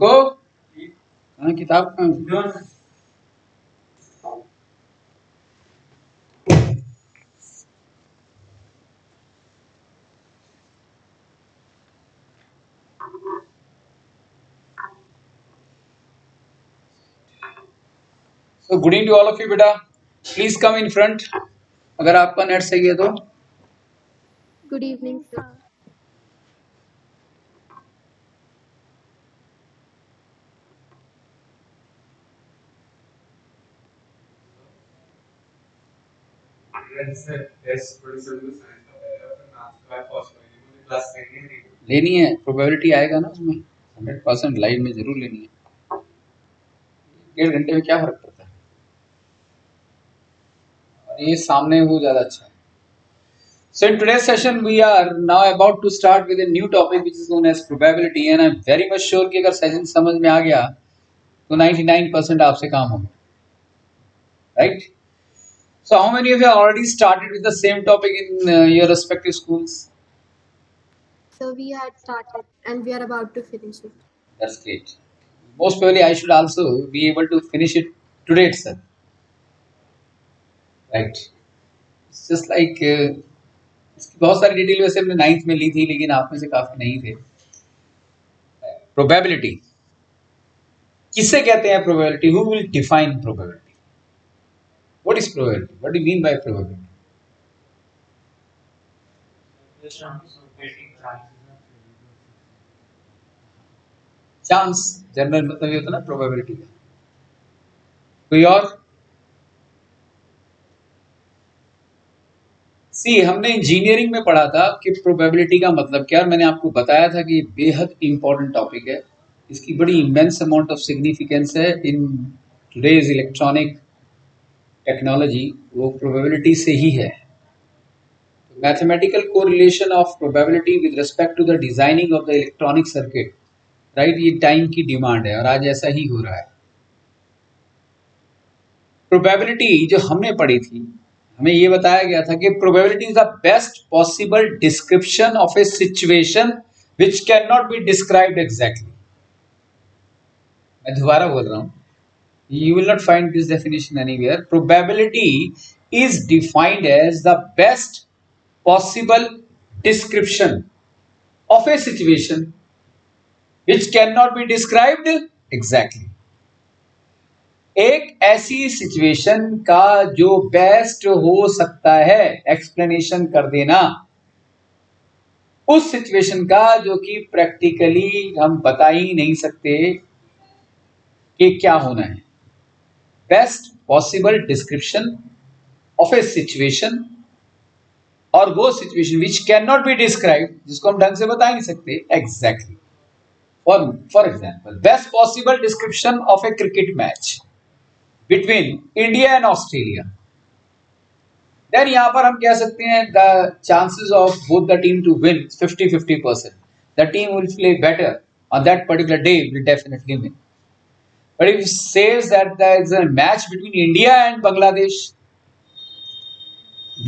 को हाँ किताब कहाँ? So good evening to all of you बेटा. Please come in front. अगर आपका नेट सही है तो. Good evening, sir. लेनी है प्रोबेबिलिटी आएगा ना उसमें 100% लाइव में जरूर लेनी है. 1.5 घंटे में क्या फर्क पड़ता है और ये सामने हो ज्यादा अच्छा है. So in today's session we are now about to start with a new topic which is known as probability and I'm very much sure कि अगर सेशन समझ में आ गया तो 99% आपसे काम होगा. Right? So how many of you have already started with the same topic in your respective schools? So we had started and we are about to finish it. That's great. Most probably I should also be able to finish it today itself. Right. It's just like इसकी बहुत सारी detail वैसे हमने 9th में ली थी लेकिन आप में से काफी नहीं थे. Probability. किसे कहते हैं probability? Who will define probability? What is probability? What do you mean by probability? Chance general मतलब ये होता है ना प्रोबेबिलिटी का. कोई और? सी हमने इंजीनियरिंग में पढ़ा था कि प्रोबेबिलिटी का मतलब क्या. मैंने आपको बताया था कि बेहद इंपॉर्टेंट टॉपिक है. इसकी बड़ी इमेंस अमाउंट ऑफ सिग्निफिकेंस है इन टुडेज इलेक्ट्रॉनिक टेक्नोलॉजी. वो प्रोबेबिलिटी से ही है. Mathematical correlation of probability with respect to the designing of the electronic circuit. Right. ये टाइम की डिमांड है और आज ऐसा ही हो रहा है. प्रोबेबिलिटी जो हमने पढ़ी थी, हमें ये बताया गया था कि probability is the best possible description of a situation which can not be described exactly. मैं दोबारा बोल रहा हूं, you will not find this definition anywhere. Probability is defined as the best possible description of a situation which cannot be described exactly. एक ऐसी situation का जो best हो सकता है एक्सप्लेनेशन कर देना, उस सिचुएशन का जो कि प्रैक्टिकली हम बता ही नहीं सकते कि क्या होना है। Best possible description of a situation, और वो situation which can not be describe, जिसको हम ढंग से बता ही नहीं सकते exactly. For example, best possible description of a cricket match between India and Australia, then यहां पर हम कह सकते हैं the chances of both the team to win 50-50%. The team will play better on that particular day will definitely win. But if it says that there is a match between India and Bangladesh,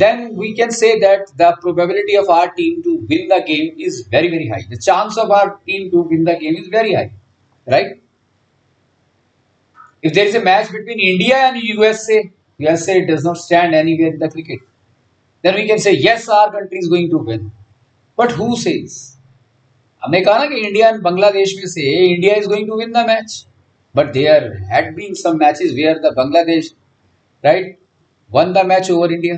then we can say that the probability of our team to win the game is very, very high. The chance of our team to win the game is very high, right? If there is a match between India and USA does not stand anywhere in the cricket, then we can say yes, our country is going to win. But who says? हमने कहा ना कि India and Bangladesh में से India is going to win the match. But there had been some matches where the Bangladesh, right, won the match over India.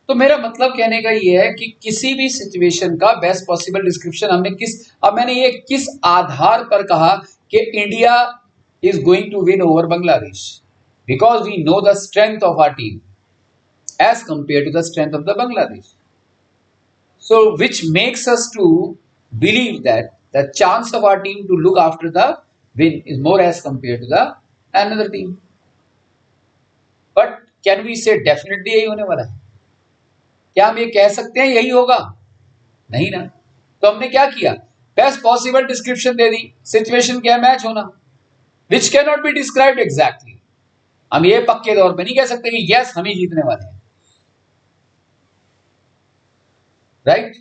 तो मेरा मतलब कहने का ये है कि किसी भी सिचुएशन का बेस्ट पॉसिबल डिस्क्रिप्शन हमने मैंने ये किस आधार पर कहा कि India is going to win over Bangladesh, because we know the strength of our team as compare to the strength of the Bangladesh. So which makes us to believe that the chance of our team to look after the win is more as compared to the another team. But can we say definitely यही होने वाला है? क्या हम ये कह सकते हैं यही होगा? नहीं ना. तो हमने क्या किया? बेस्ट पॉसिबल डिस्क्रिप्शन दे दी. सिचुएशन क्या है? मैच होना, विच can not be described exactly. हम ये पक्के तौर पे नहीं कह सकते कि यस हम ही जीतने वाले हैं, राइट?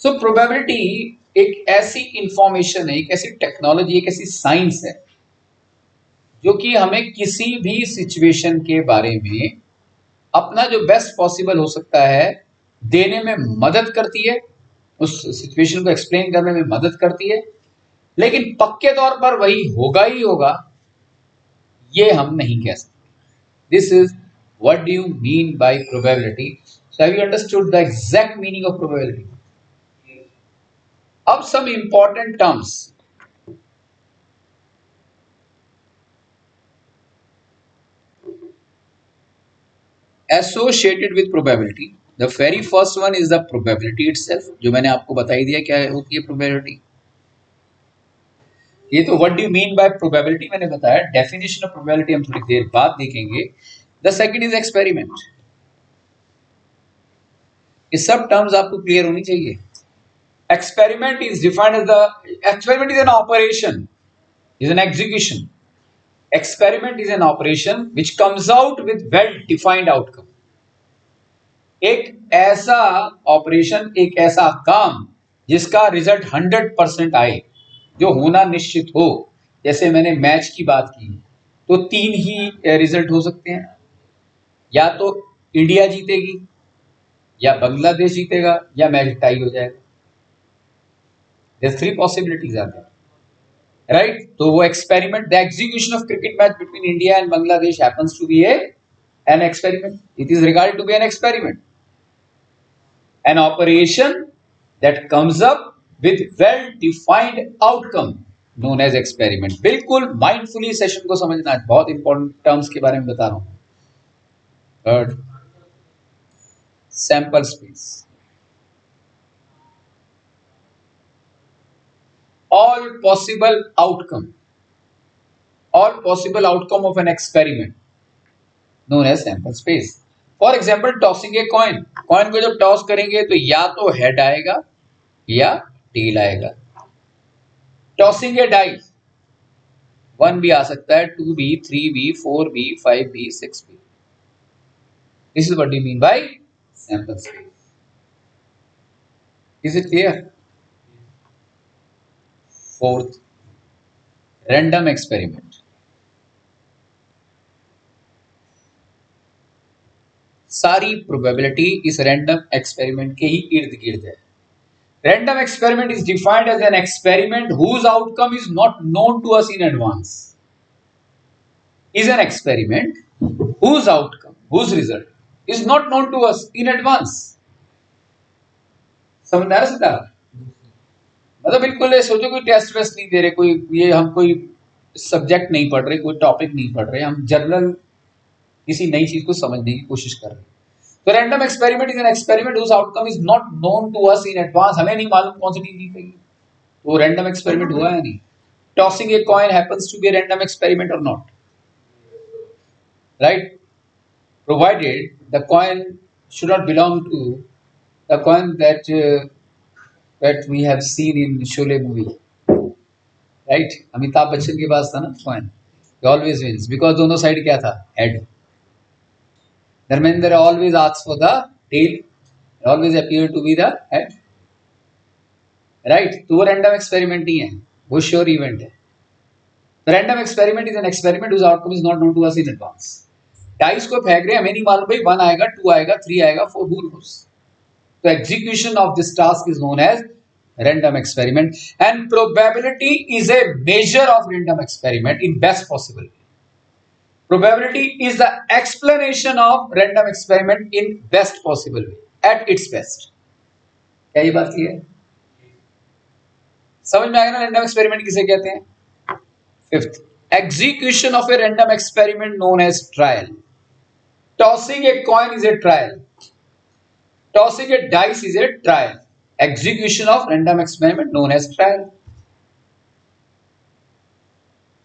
सो प्रोबेबिलिटी एक ऐसी इंफॉर्मेशन है, एक ऐसी टेक्नोलॉजी, एक ऐसी साइंस है जो कि हमें किसी भी सिचुएशन के बारे में अपना जो बेस्ट पॉसिबल हो सकता है देने में मदद करती है, उस सिचुएशन को एक्सप्लेन करने में मदद करती है, लेकिन पक्के तौर पर वही होगा ही होगा ये हम नहीं कह सकते. This is what do you mean by probability. So have you understood the exact meaning of probability? अब some important terms. Associated with probability. The very first one is the probability itself, जो मैंने आपको बता ही दिया क्या होती है probability. ये तो what do you mean by probability मैंने बताया. Definition of probability हम थोड़ी देर बाद देखेंगे. The second is experiment. ये सब terms आपको clear होनी चाहिए. Experiment is defined as experiment is an operation, is an execution. Experiment is an operation which comes out with well-defined outcome. एक ऐसा ऑपरेशन, एक ऐसा काम जिसका रिजल्ट 100% आए, जो होना निश्चित हो. जैसे मैंने मैच की बात की तो 3 ही रिजल्ट हो सकते हैं, या तो इंडिया जीतेगी, या बांग्लादेश जीतेगा, या मैच टाई हो जाएगा. There's 3 possibilities are there, right? तो वो experiment, the execution of cricket match between India and Bangladesh happens to be an experiment. It is regarded to be an experiment, an operation that comes up with well-defined outcome known as experiment. बिल्कुल mindfully session को समझना है, बहुत important terms के बारे में बता रहा हूँ. Third, sample space. All possible outcome of an experiment known as sample space. For example, tossing a coin. Coin को जब टॉस करेंगे तो या तो हेड आएगा या टेल आएगा. Tossing a die. 1 भी आ सकता है, 2b, 3b, 4b, 5b, 6b. This is what we mean by sample space. Is it clear? Fourth, random experiment. सारी प्रोबेबिलिटी इस रैंडम एक्सपेरिमेंट के ही इर्द गिर्द है. Random experiment is defined as an experiment whose outcome is not known to us in advance. Is an experiment whose outcome, whose result is not known to us in advance. समझ में आ रहा है? मतलब बिल्कुल सोचो कोई टेस्ट वेस्ट नहीं दे रहे, कोई ये हम कोई सब्जेक्ट नहीं पढ़ रहे, कोई टॉपिक नहीं पढ़ रहे, हम जनरल किसी नई चीज को समझने की कोशिश कर रहे हैं. तो random experiment is an experiment whose outcome is not known to us in advance. हमें नहीं मालूम कौन सी चीज जीतेगी. वो रैंडम एक्सपेरिमेंट हुआ है नहीं. Tossing a coin happens to be a random experiment or not, right? Provided the coin should not belong to the coin that we have seen in Sholay movie, right? Amitabh Bachchan के पास था ना coin. He always wins because दोनों side क्या था? Head. Dharmendra always asks for the tail. It always appear to be the head. Right? तो वो random experiment नहीं है, वो sure event है. The random experiment is an experiment whose outcome is not known to us in advance. Dice को फेंक रहे हैं, हमें नहीं मालूम भाई 1 आएगा, 2 आएगा, 3 आएगा, 4 who knows. तो execution of this task is known as random experiment, and probability is a measure of random experiment in best possible way. Probability is the explanation of random experiment in best possible way, at its best. क्या ये बात clear है? समझ में आएगा ना random experiment किसे कहते हैं? Fifth, execution of a random experiment known as trial. Tossing a coin is a trial. Tossing a dice is a trial. Execution of random experiment known as trial.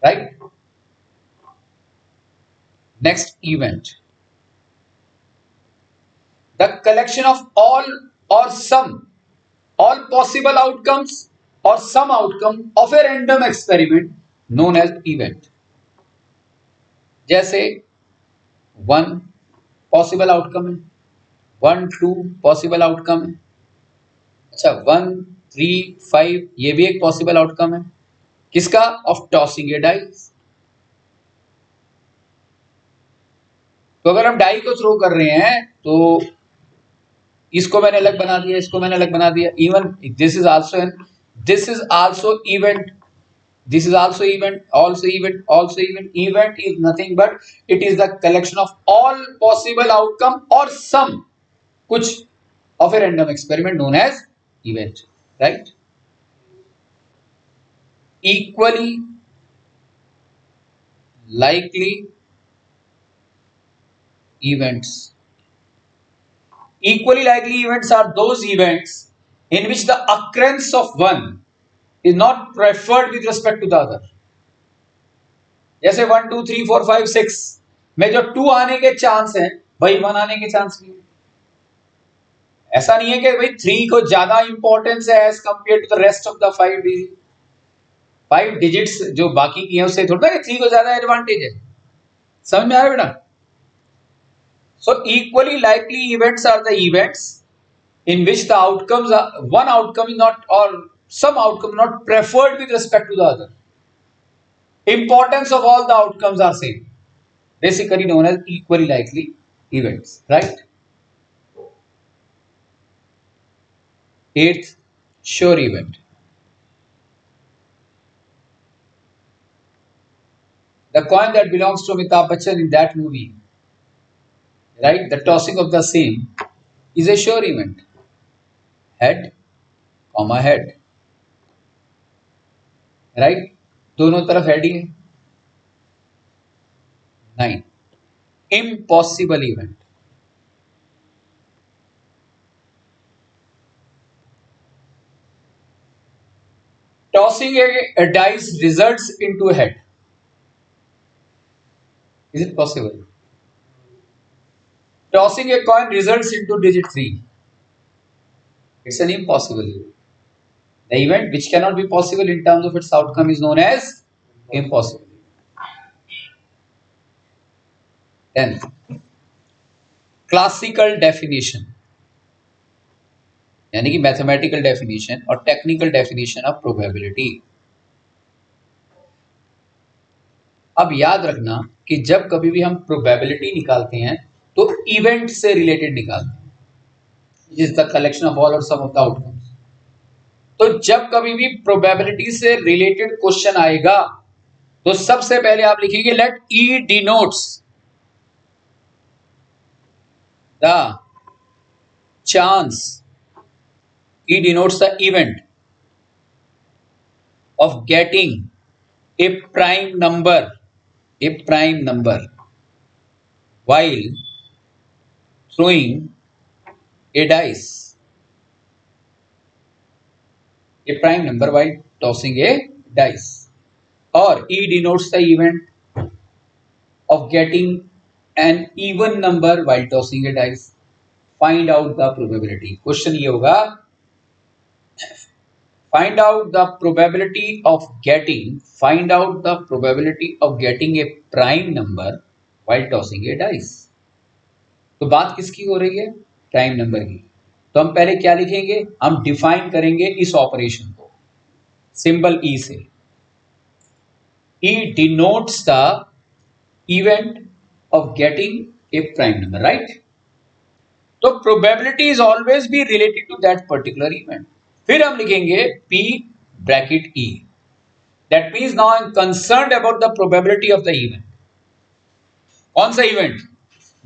Right? Next, event. The collection of all or some, all possible outcomes or some outcome of a random experiment known as event. जैसे 1 possible outcome है, 1, 2 possible outcome है. अच्छा, 1, 3, 5 ये भी एक possible outcome है. किसका? Of tossing a dice. तो अगर हम डाई को थ्रो कर रहे हैं तो इसको मैंने अलग बना दिया, इसको मैंने अलग बना दिया. Even this is also event. This is also event, also event, also event. Event is nothing but it is the collection of all possible outcome or some कुछ of a random experiment known as event, right? Equally likely events. Equally likely events are those events in which the occurrence of one is not preferred with respect to the other. जैसे 1, 2, 3, 4, 5, 6 में जो 2 आने के chance है, भाई 1 आने के chance नहीं है. ऐसा नहीं है कि भाई 3 को ज्यादा इंपॉर्टेंस है as compare to the rest of the 5 digits जो बाकी की है उससे थोड़ा कि 3 को ज्यादा एडवांटेज है. समझ में आया बेटा? So equally likely events are the events in which the outcomes are, one outcome is not or some outcome not preferred with respect to the other. Importance of all the outcomes are same. Basically known as equally likely events, right? 8th, sure event. The coin that belongs to Amitabh Bachchan in that movie, right? The tossing of the same is a sure event. Head, comma head. Right, दोनों तरफ head ही है. 9, impossible event. Tossing a dice results into head. Is it possible? Tossing a coin results into digit 3. It's an impossible event. The event which cannot be possible in terms of its outcome is known as impossible. Then classical definition यानी कि mathematical definition और technical definition of probability. अब याद रखना कि जब कभी भी हम प्रोबेबिलिटी निकालते हैं तो इवेंट से रिलेटेड निकालते हैं, is the collection of all और सम ऑफ द आउटकम्स। तो जब कभी भी प्रोबेबिलिटी से रिलेटेड क्वेश्चन आएगा तो सबसे पहले आप लिखेंगे let E denotes the chance, E denotes the event of getting a prime number while throwing a dice, a prime number while tossing a dice, or E denotes the event of getting an even number while tossing a dice. Find out the probability. Question ये होगा, find out the probability of getting a prime number while tossing a dice. तो बात किसकी हो रही है? Prime number की। तो हम पहले क्या लिखेंगे? हम डिफाइन करेंगे इस ऑपरेशन को सिंबल ई से। E denotes the event of getting a prime number, right? तो probability is always be related to that particular event. फिर हम लिखेंगे P bracket E, that means now I am concerned about the probability of the event. कौन सा event?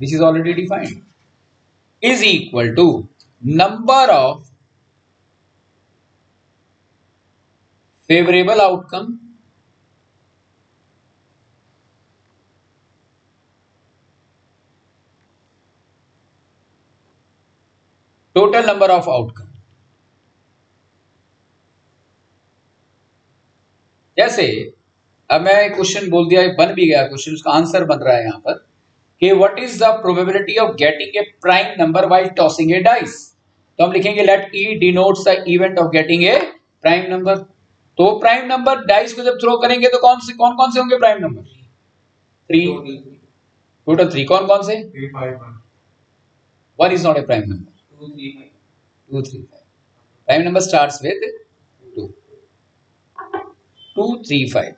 Which is already defined, is equal to number of favourable outcome total number of outcome. जैसे अब मैं question बोल दिया, बन भी गया क्वेश्चन, उसका आंसर बन रहा है यहां पर कि what is the probability of getting a prime number while tossing a dice. तो हम लिखेंगे let E denotes the event of getting a prime number. तो प्राइम नंबर डाइस को जब थ्रो करेंगे तो कौन कौन से होंगे प्राइम नंबर? 3, टोटल 3। कौन कौन से? 3, 5, 1. 1 is not a prime number. 2, 3, 5. 2, 3, 5. Prime number starts with 2. 2, 3, 5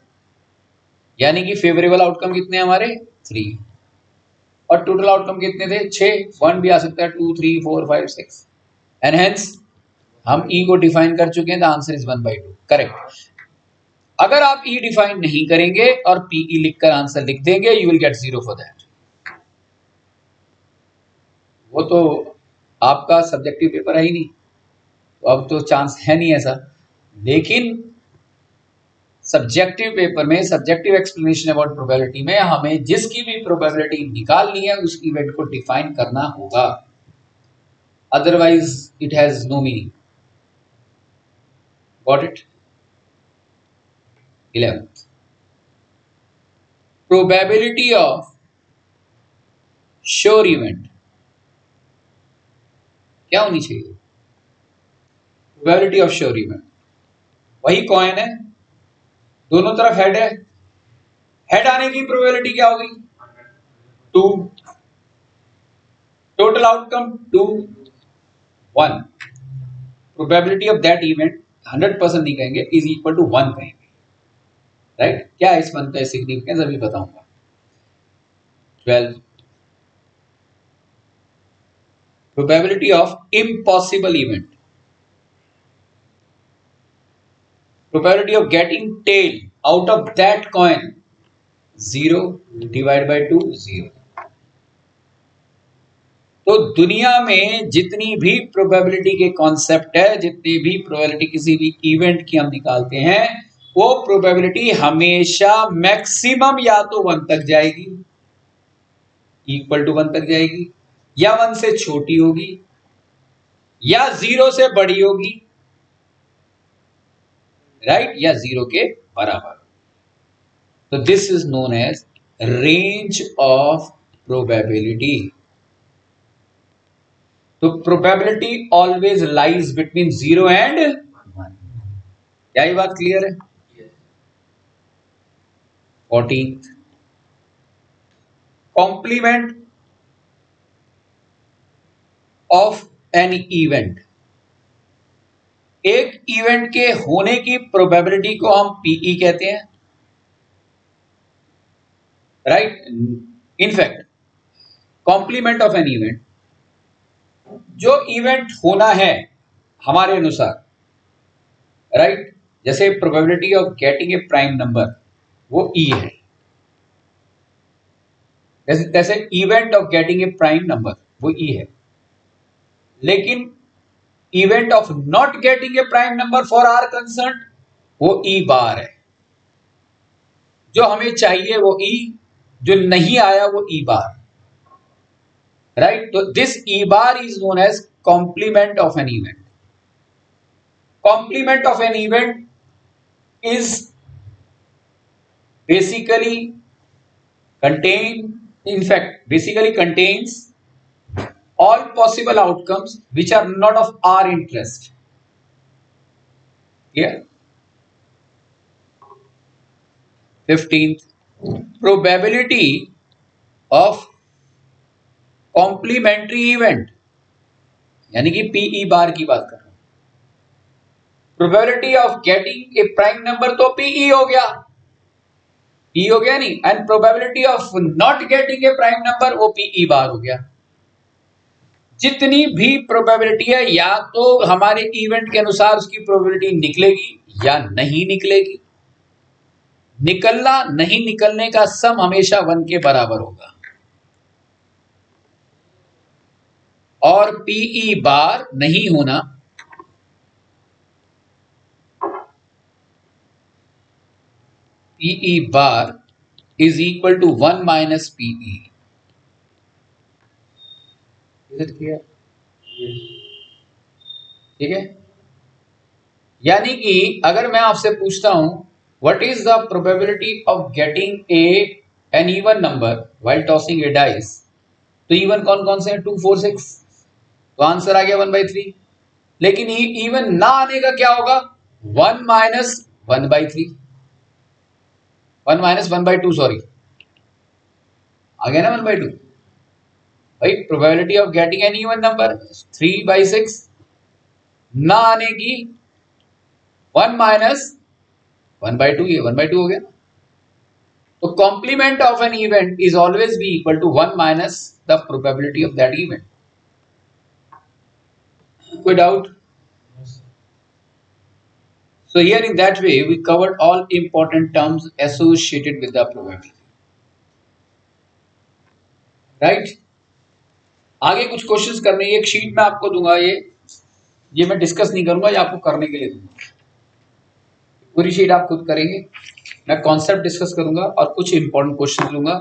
यानी कि फेवरेबल आउटकम कितने हमारे? 3 और टोटल आउटकम कितने थे? 6। 1 भी आ सकता है, 2, 3, 4, 5, 6 एंड हेंस हम E को डिफाइन कर चुके हैं। The answer is 1/2, correct. अगर आप E डिफाइन नहीं करेंगे और PE लिखकर आंसर लिख देंगे, you will get 0 for that. वो तो आपका सब्जेक्टिव पेपर है ही नहीं, तो अब तो चांस है नहीं ऐसा। लेकिन सब्जेक्टिव पेपर में, सब्जेक्टिव एक्सप्लेनेशन अबाउट प्रोबेबिलिटी में हमें जिसकी भी प्रोबेबिलिटी निकालनी है उस इवेंट को डिफाइन करना होगा, otherwise it has no meaning. Got it? 11th, probability of sure event क्या होनी चाहिए? प्रोबेबिलिटी ऑफ श्योर इवेंट वही कॉइन है, दोनों तरफ हेड है। हेड आने की प्रोबेबिलिटी क्या होगी? 2। Total outcome 2, 1। Probability of that event 100% नहीं कहेंगे, इज इक्वल टू 1 कहेंगे, राइट? क्या इस वन का सिग्निफिकेंस अभी बताऊंगा। 12, probability of impossible event, probability of getting tail out of that coin 0 divided by 2, 0। तो दुनिया में जितनी भी प्रोबेबिलिटी के कॉन्सेप्ट है, जितनी भी प्रोबेबिलिटी किसी भी इवेंट की हम निकालते हैं, वो प्रोबेबिलिटी हमेशा मैक्सिमम या तो 1 तक जाएगी, इक्वल टू 1 तक जाएगी, या 1 से छोटी होगी, या 0 से बड़ी होगी, राइट? या 0 के बराबर। तो this is known as range of probability. तो probability always lies between 0 and 1। क्या ये बात क्लियर है? 14th, complement of an event, एक इवेंट के होने की प्रोबेबिलिटी को हम पीई कहते हैं, right. In fact complement of an event, जो इवेंट होना है हमारे अनुसार, राइट, जैसे probability of getting a prime number वो ई है, जैसे event of getting a prime number वो ई है, लेकिन event of not getting a prime number for our concern वो ई बार है। जो हमें चाहिए वो ई, जो नहीं आया वो ई बार, राइट। तो this E bar is known as complement of an event. Complement of an event is basically contains all possible outcomes which are not of our interest. Clear? 15th, probability of complementary event, यानी कि PE बार की बात कर रहा हूं। Probability of getting a prime number तो PE हो गया, पी हो गया नहीं, and probability of not getting a prime number वो पीई बार हो गया। जितनी भी प्रोबेबिलिटी है या तो हमारे इवेंट के अनुसार उसकी प्रोबेबिलिटी निकलेगी या नहीं निकलेगी। निकलना नहीं निकलने का सम हमेशा 1 के बराबर होगा, और पीई बार नहीं होना PE bar is equal to 1 minus PE. Is it clear? ठीक है। यानी कि अगर मैं आपसे पूछता हूं what is the probability of getting an even number while tossing a dice, तो even कौन कौन से हैं? 2, 4, 6, तो आंसर आ गया 1/3। लेकिन इवन ना आने का क्या होगा? 1 minus 1/3, 1 minus 1/2, सॉरी, आ गया ना 1/2। भाई probability of getting N even number 3/6, ना आने की 1 minus 1/2, ये 1/2 हो गया। तो complement of an event is always be equal to 1 minus the probability of that event. कोई doubt? So here in that way we covered all important terms associated with the probability, right? आगे कुछ questions करने, एक sheet में आपको दूंगा, ये मैं डिस्कस नहीं करूंगा, ये आपको करने के लिए दूंगा। पूरी शीट आप खुद करेंगे, मैं कॉन्सेप्ट डिस्कस करूंगा और कुछ इंपॉर्टेंट क्वेश्चन लूंगा।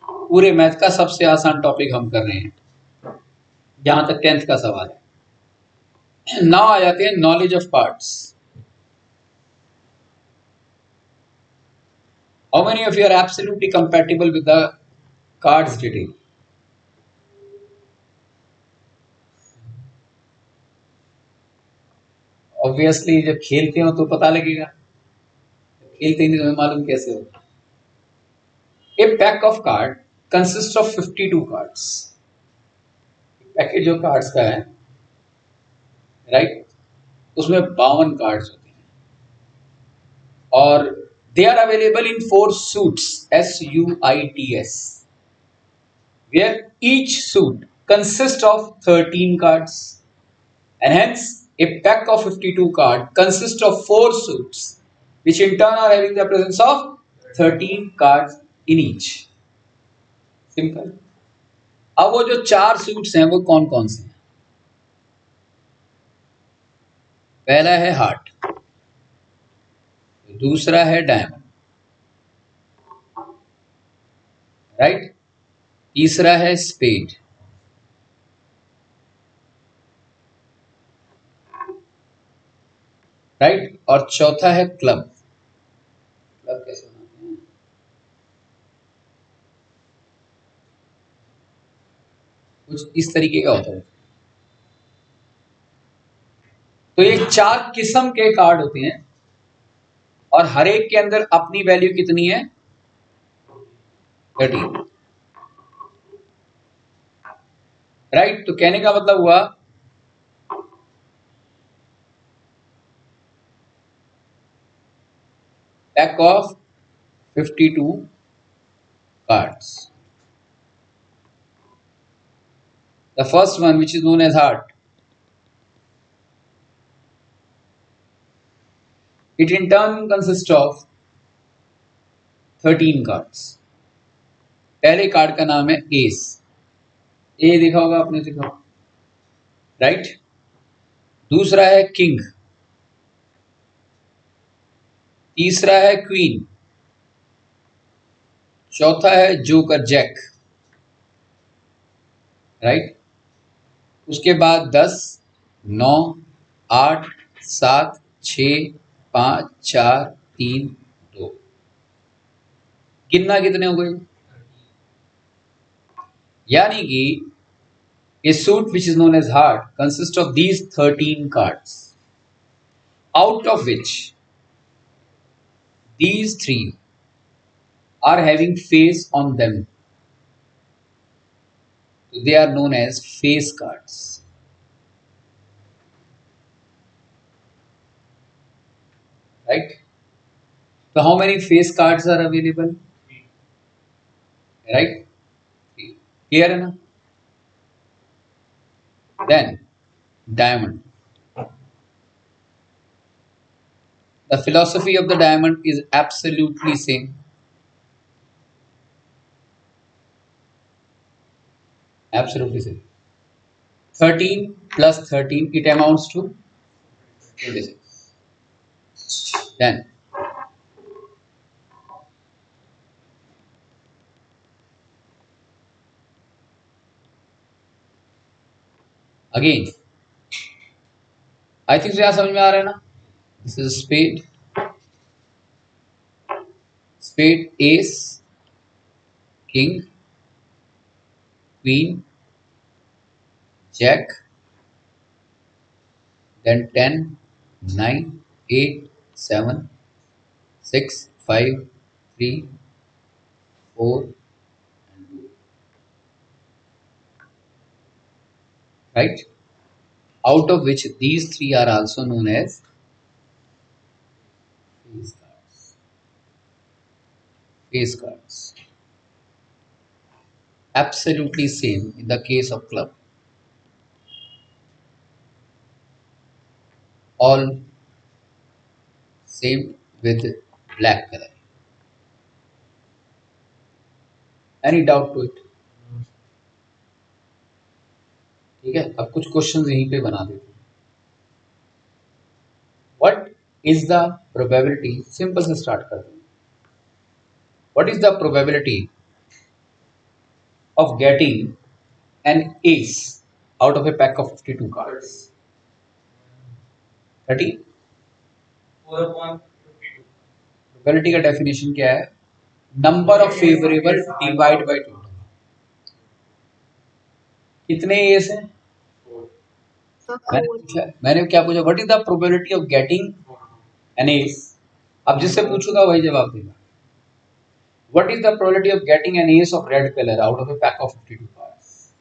पूरे मैथ का सबसे आसान टॉपिक हम कर रहे हैं जहां तक 10th का सवाल है। नाउ आ जाते हैं knowledge of parts. How many of you are absolutely compatible with the cards detail? Obviously जब खेलते हो तो पता लगेगा, खेलते ही नहीं तो मालूम कैसे होगा। A pack of card consists of 52 cards. Packet जो कार्ड्स का है, राइट, उसमें 52 कार्ड्स होते हैं और they are available in 4 suits, SUITS, where each suit consists of 13 cards, and hence a pack of 52 cards consists of 4 suits, which in turn are having the presence of 13 cards in each. Simple. अब वो जो 4 suits हैं वो कौन कौन से हैं? पहला है हार्ट, दूसरा है डायमंड, राइट, तीसरा है स्पेड, राइट, और चौथा है क्लब। क्लब कैसे बनाते हैं? कुछ इस तरीके का होता है। तो ये 4 किस्म के कार्ड होते हैं और हर एक के अंदर अपनी वैल्यू कितनी है? 13। राइट। तो कहने का मतलब हुआ pack of 52 cards. The first one, which is known as heart, it in turn consists of 13 cards. पहले कार्ड का नाम है एस, ए देखा होगा आपने, देखा होगा, राइट। दूसरा है किंग, तीसरा है क्वीन, चौथा है जोकर जैक, राइट। उसके बाद 10, 9, 8, 7, 6, 5, 4, 3, 2। गिनना कितने हो गए? यानी कि a suit which is known as heart consists of these 13 cards, out of which these 3 are having face on them. They are known as face cards. Right? So how many face cards are available? Right? Here है ना? Then diamond. The philosophy of the diamond is absolutely same. Absolutely same. 13 plus 13, it amounts to 26. Then again, I think यहाँ समझ में आ रहा है ना? This is spade, spade, ace, king, queen, jack, then 10, 9, 8, 7, 6, 5, 3, 4, and 2. Right? Out of which these 3 are also known as face cards. Face cards. Absolutely same in the case of club. All same with black color. Any doubt to it? ठीक है, अब कुछ questions यहीं पे बना देते हैं। What is the probability? Simple से स्टार्ट कर दें। What is the probability of getting an ace out of a pack of 52 cards? 30? Probability का डेफिनेशन क्या है? Number of favourable divide by total. कितने एस हैं? मैंने क्या पूछा? What is the probability of getting an ace? अब जिससे पूछूंगा वही जवाब देगा। What is the probability of getting an ace of red colour out of a pack of 52 cards?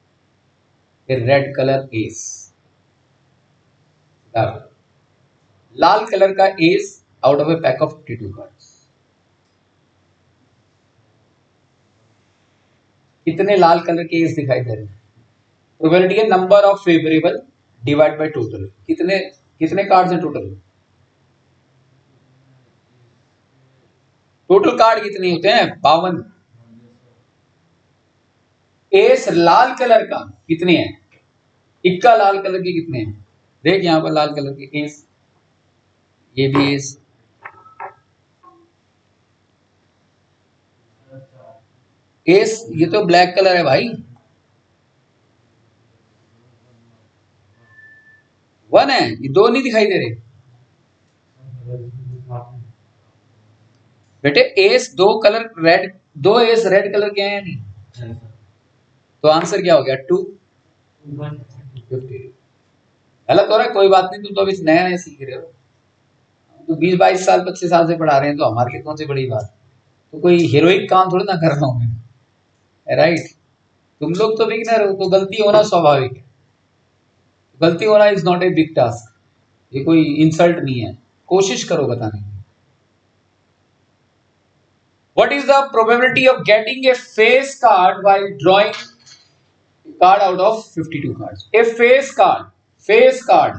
A red colour ace, लाल कलर का ace out of a pack of 52 cards. कितने लाल कलर के एस दिखाई दे रहे हैं? Probability है number of favourable divide by total. कितने कितने कार्ड्स हैं टोटल? टोटल कार्ड कितने होते हैं? 52। एस लाल कलर का कितने हैं? इक्का लाल कलर के कितने हैं? देख यहां पर लाल कलर के एस, ये भी एस, एस, ये तो ब्लैक कलर है भाई। 1 है, ये 2 नहीं दिखाई दे रहे बेटे। S 2 colour red, 2 S read colour के हैं नहीं, तो आंसर क्या हो गया? 250। गलत हो रहा है, कोई बात नहीं, तुम तो अभी नया नया सीख रहे हो। तो 20-22 साल 25 साल से पढ़ा रहे हैं, तो हमारे लिए कौन सी बड़ी बात। तो कोई हीरोइक काम थोड़ी ना कर रहा हूं मैं, राइट। तुम लोग तो बिगिनर हो, तो गलती होना स्वाभाविक है। गलती होना is not a big task, ये कोई इंसल्ट नहीं है, कोशिश करो बताने की। What is the probability of getting a face card while drawing a card out of 52 cards? A face card,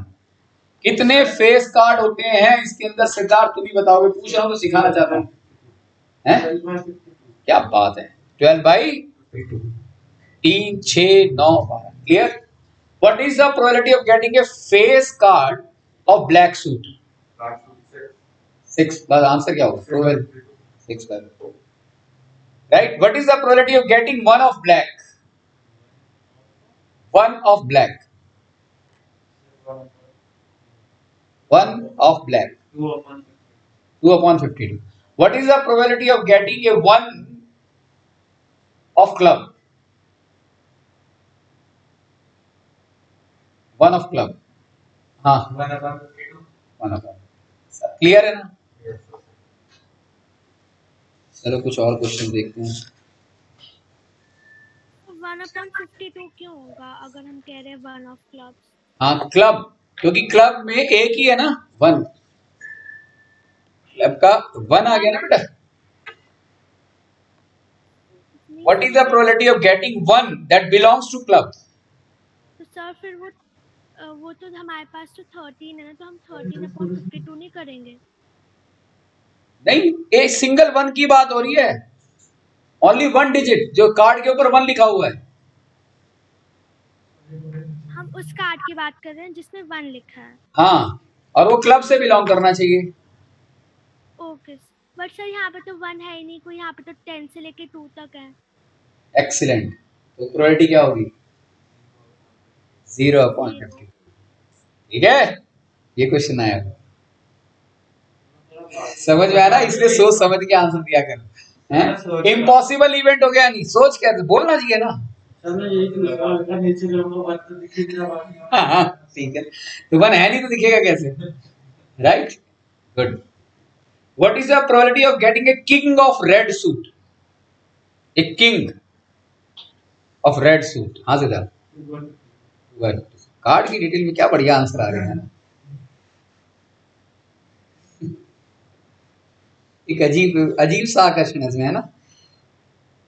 कितने फेस कार्ड होते हैं इसके अंदर? सिद्धार्थ तुम ही बताओगे, पूछ रहा हूं तो सिखाना चाहता हूं। क्या बात है, 12 by 3, 6, 9, 12। Clear? What is the probability of getting a face card of black suit? 6। बस आंसर क्या होगा? 12, 6 by 4। Right? What is the probability of getting one of black? One of black. One of black. 2 upon 52. What is the probability of getting a one of club? One of club. हाँ, 1 upon 52. 1 upon। Clear है ना? चलो कुछ और question देखते हैं। 1 upon 52 क्यों होगा अगर हम कह रहे हैं 1 ऑफ क्लब्स? हाँ, क्लब, क्योंकि क्लब में एक ही है ना, 1। क्लब का 1 आ गया ना बेटा। What is the probability of getting one that belongs to club? तो सर फिर वो तो हमारे पास तो 13 है ना, तो हम 13 upon 52 नहीं करेंगे। नहीं, एक सिंगल 1 की बात हो रही है, ओनली 1 डिजिट, जो कार्ड के ऊपर 1 लिखा हुआ है। हम उस कार्ड की बात कर रहे हैं जिसमें 1 लिखा है। हाँ, और वो क्लब से बिलोंग करना चाहिए। ओके, बट सर यहाँ पे तो 1 है ही नहीं कोई, यहाँ पे तो 10 से लेके 2 तक है। एक्सीलेंट, तो प्रोबेबिलिटी क्या होगी? 0 अपॉन 50। ठीक है, ये क्वेश्चन आया, समझ में आया ना? इसलिए सोच समझ के आंसर दिया कर। इम्पॉसिबल इवेंट हो गया, नहीं सोच के बोलना चाहिए ना। हाँ, ठीक है, तो 1 है नहीं तो दिखेगा कैसे? Right, good. What is the probability of getting a king of red suit? A king of red suit। हाँ सिद्धार्थ, कार्ड की डिटेल में क्या बढ़िया आंसर आ रहे हैं ना। एक अजीब अजीब सा आकर्षण इसमें है ना।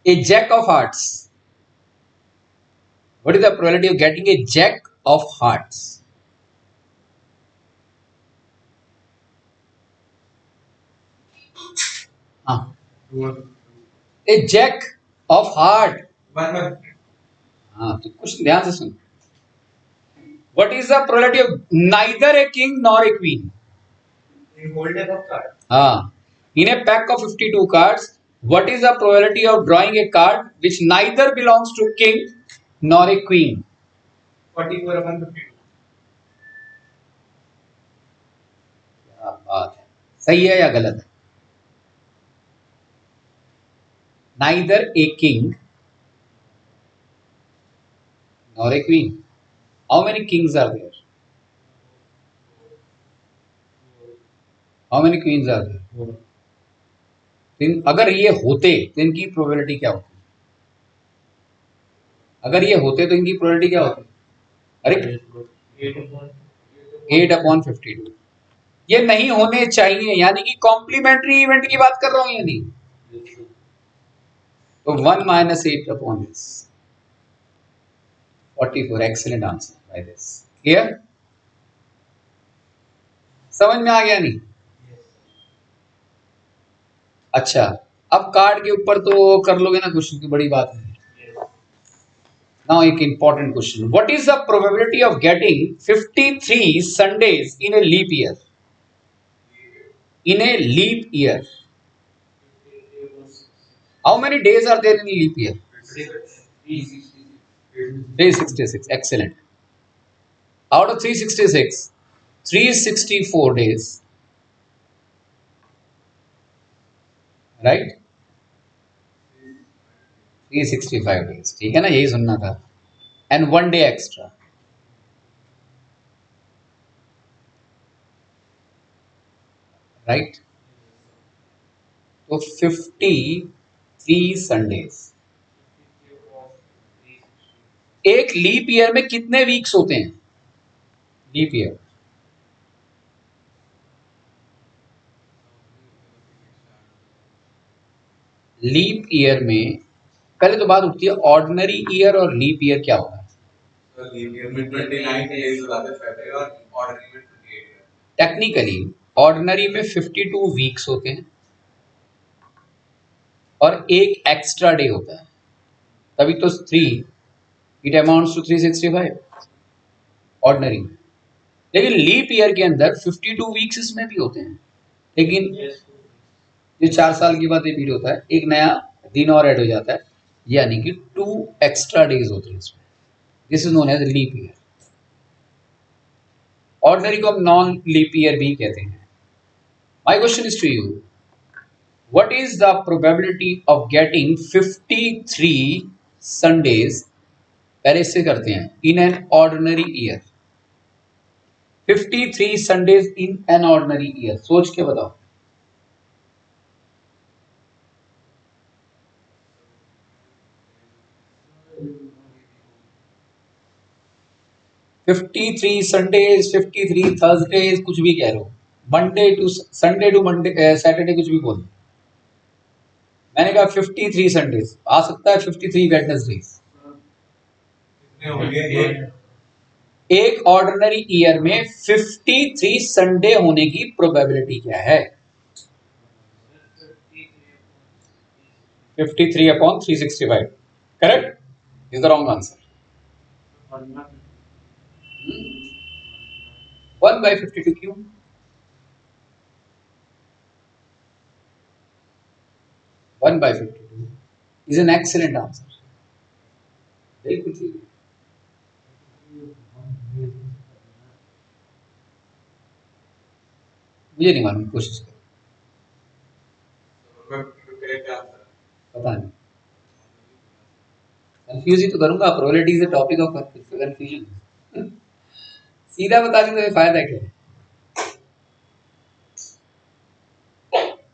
A jack of hearts, what is the probability of getting a jack of hearts? हाँ, a jack of heart। हाँ, तो कुछ ध्यान से सुन। What is the probability of neither a king nor a queen? हाँ, in a pack of 52 cards, what is the probability of drawing a card which neither belongs to king nor a queen? 44 upon 52। क्या बात है, सही है या गलत है? Neither a king nor a queen. How many kings are there? How many queens are there? अगर ये होते तो इनकी प्रोबेबिलिटी क्या होती? अगर ये होते तो इनकी प्रोबेबिलिटी क्या होती? अरे 8 अपॉन 52। ये नहीं होने चाहिए, यानी कि कॉम्प्लीमेंट्री इवेंट की बात कर रहा हूं या नहीं? तो 1 minus 8 upon this 44। Excellent answer by this. Clear? समझ में आ गया नहीं? अच्छा, अब कार्ड के ऊपर तो कर लोगे ना क्वेश्चन, की बड़ी बात है। नाउ एक important question, what is the probability of getting 53 Sundays in a leap year? In a leap year, how many days are there in leap year? 366। excellent। out of 366, 364 days, right? 365 days, ठीक है ना, यही सुनना था। and 1 day extra, right? तो 53 Sundays, एक leap year में कितने वीक्स होते हैं? लीप ईयर में पहले तो बात उठती है ऑर्डिनरी ईयर और लीप ईयर क्या होता है? लीप ईयर में 29 डेज हो जाते हैं फेब्रुअरी और ऑर्डिनरी में 28। टेक्निकली ऑर्डिनरी में 52 वीक्स होते हैं और एक एक्स्ट्रा डे होता है, तभी तो 3 इट अमाउंट्स टू 365 ऑर्डिनरी। लेकिन लीप ईयर के अंदर 52 वीक्स इसमें भी होते हैं, लेकिन ये 4 साल के बाद रिपीट होता है, एक नया दिन और ऐड हो जाता है, यानी कि 2 एक्स्ट्रा डेज होते हैं इसमें। This is known as leap year. Ordinary को हम नॉन लीप ईयर भी कहते हैं। My question is to you, what is the probability of getting 53 Sundays? पहले इससे करते हैं, in an ordinary year. 53 Sundays in an ordinary year, सोच के बताओ। $53 संडेज, 53 थर्सडेज, कुछ भी कह लो, Monday to Sunday to Monday Saturday, कुछ भी बोलो। मैंने कहा 53 संडेज, आ सकता है 53 वेडनेसडेज। एक ऑर्डिनरी ईयर में 53 संडे होने की प्रोबेबिलिटी क्या है? 53/365, correct? Is the wrong answer. 1/52 क्यों? One by 52 is an excellent answer, बिल्कुल ठीक है। मुझे नहीं मालूम, कोशिश करो, पता नहीं, कंफ्यूज ही तो करूंगा। Probability is a topic of confusion. सीधा बताने से फायदा क्या है?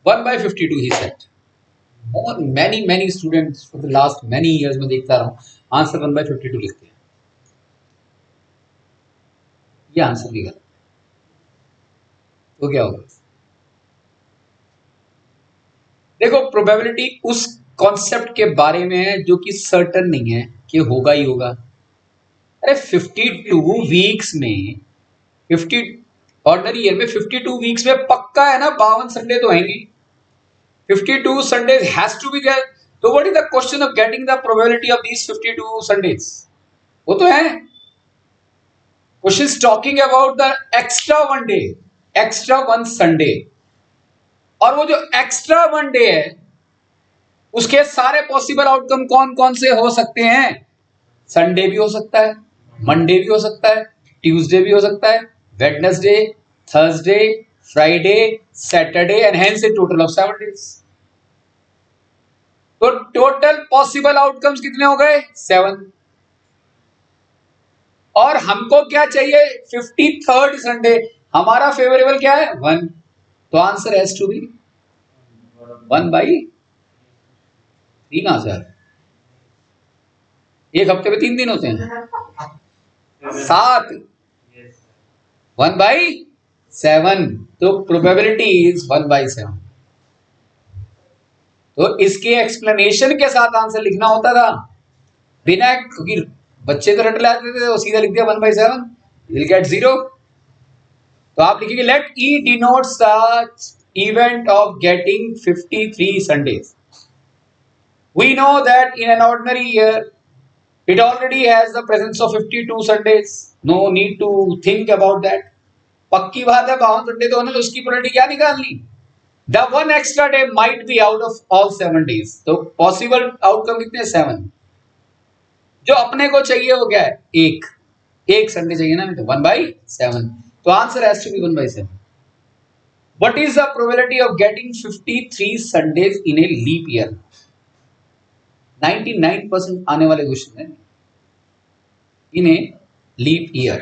1/52 ही set. many students for the last many years में देखता रहा हूँ, आंसर 1/52 लिखते हैं। ये आंसर भी गलत, तो क्या होगा? देखो, प्रोबेबिलिटी उस कॉन्सेप्ट के बारे में है जो कि सर्टन नहीं है कि होगा ही होगा। अरे 52 वीक्स में 50 ऑर्डिनरी ईयर में 52 वीक्स में पक्का है ना 52 संडे तो आएंगी। 52 Sundays has to be there. तो what is the question of getting the probability of these 52 Sundays? वो तो है, question is talking about the extra one day, extra one Sunday. और वो जो एक्स्ट्रा वन डे है उसके सारे पॉसिबल आउटकम कौन कौन से हो सकते हैं? संडे भी हो सकता है, मंडे भी हो सकता है, ट्यूसडे भी हो सकता है, Wednesday, Thursday, Friday, Saturday, and hence A total of 7 days. तो टोटल पॉसिबल आउटकम्स कितने हो गए? 7। और हमको क्या चाहिए? 53rd Sunday. हमारा फेवरेबल क्या है? 1। तो आंसर हैज टू बी 1/3। कहां से आ रहा है? एक हफ्ते में 3 दिन होते हैं, 7, 1/7। तो प्रोबेबिलिटी इज 1/7। तो इसके एक्सप्लेनेशन के साथ आंसर लिखना होता था, बिना, क्योंकि बच्चे तो रट लाते थे, वो सीधा लिख दिया 1/7, विल गेट 0। तो आप लिखेंगे let E denotes the event of getting 53 Sundays. We know that in an ordinary year, it already has the presence of 52 Sundays. No need to think about that. पक्की बात है 52 संडे तो होने, तो उसकी प्रोबेबिलिटी क्या निकालनी? The one extra day might be out of all 7 days. तो पॉसिबल आउटकम कितने? 7। जो अपने को चाहिए वो क्या है? एक संडे चाहिए ना, तो 1/7। तो answer has to be 1/7। What is the probability of getting 53 Sundays in a leap year? 99% आने वाले क्वेश्चन है इन ए लीप ईयर।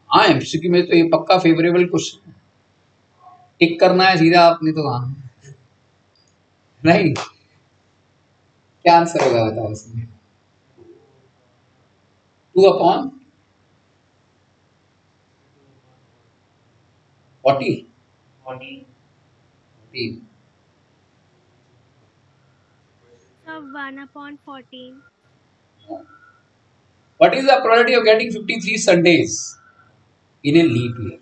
हाँ, एमसीक्यू में तो ये पक्का फेवरेबल क्वेश्चन है, टिक करना है सीधा आपने, तो हाँ नहीं। क्या आंसर होगा बताओ इसमें? 2/40 Sir, 1/14. What is the probability of getting 53 Sundays in a leap year?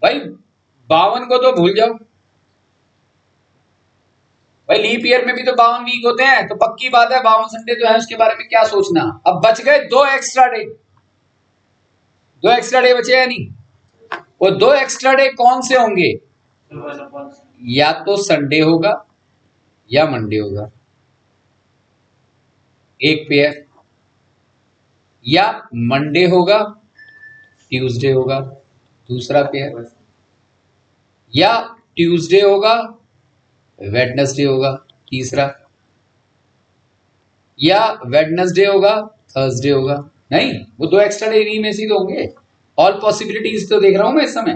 भाई 52 को तो भूल जाओ भाई, लीप ईयर में भी तो 52 वीक होते हैं, तो पक्की बात है 52 संडे तो है, उसके बारे में क्या सोचना। अब बच गए 2 एक्स्ट्रा डे, 2 एक्स्ट्रा डे बचे या नहीं? वो 2 एक्स्ट्रा डे कौन से होंगे? या तो संडे होगा या मंडे होगा, एक पेयर, या मंडे होगा ट्यूसडे होगा दूसरा पेयर, या ट्यूसडे होगा वेडनेसडे होगा तीसरा, या वेडनेसडे होगा थर्सडे होगा। नहीं, वो 2 एक्स्ट्रा डे इन्हीं में से तो होंगे। ऑल पॉसिबिलिटीज तो देख रहा हूं मैं इस समय।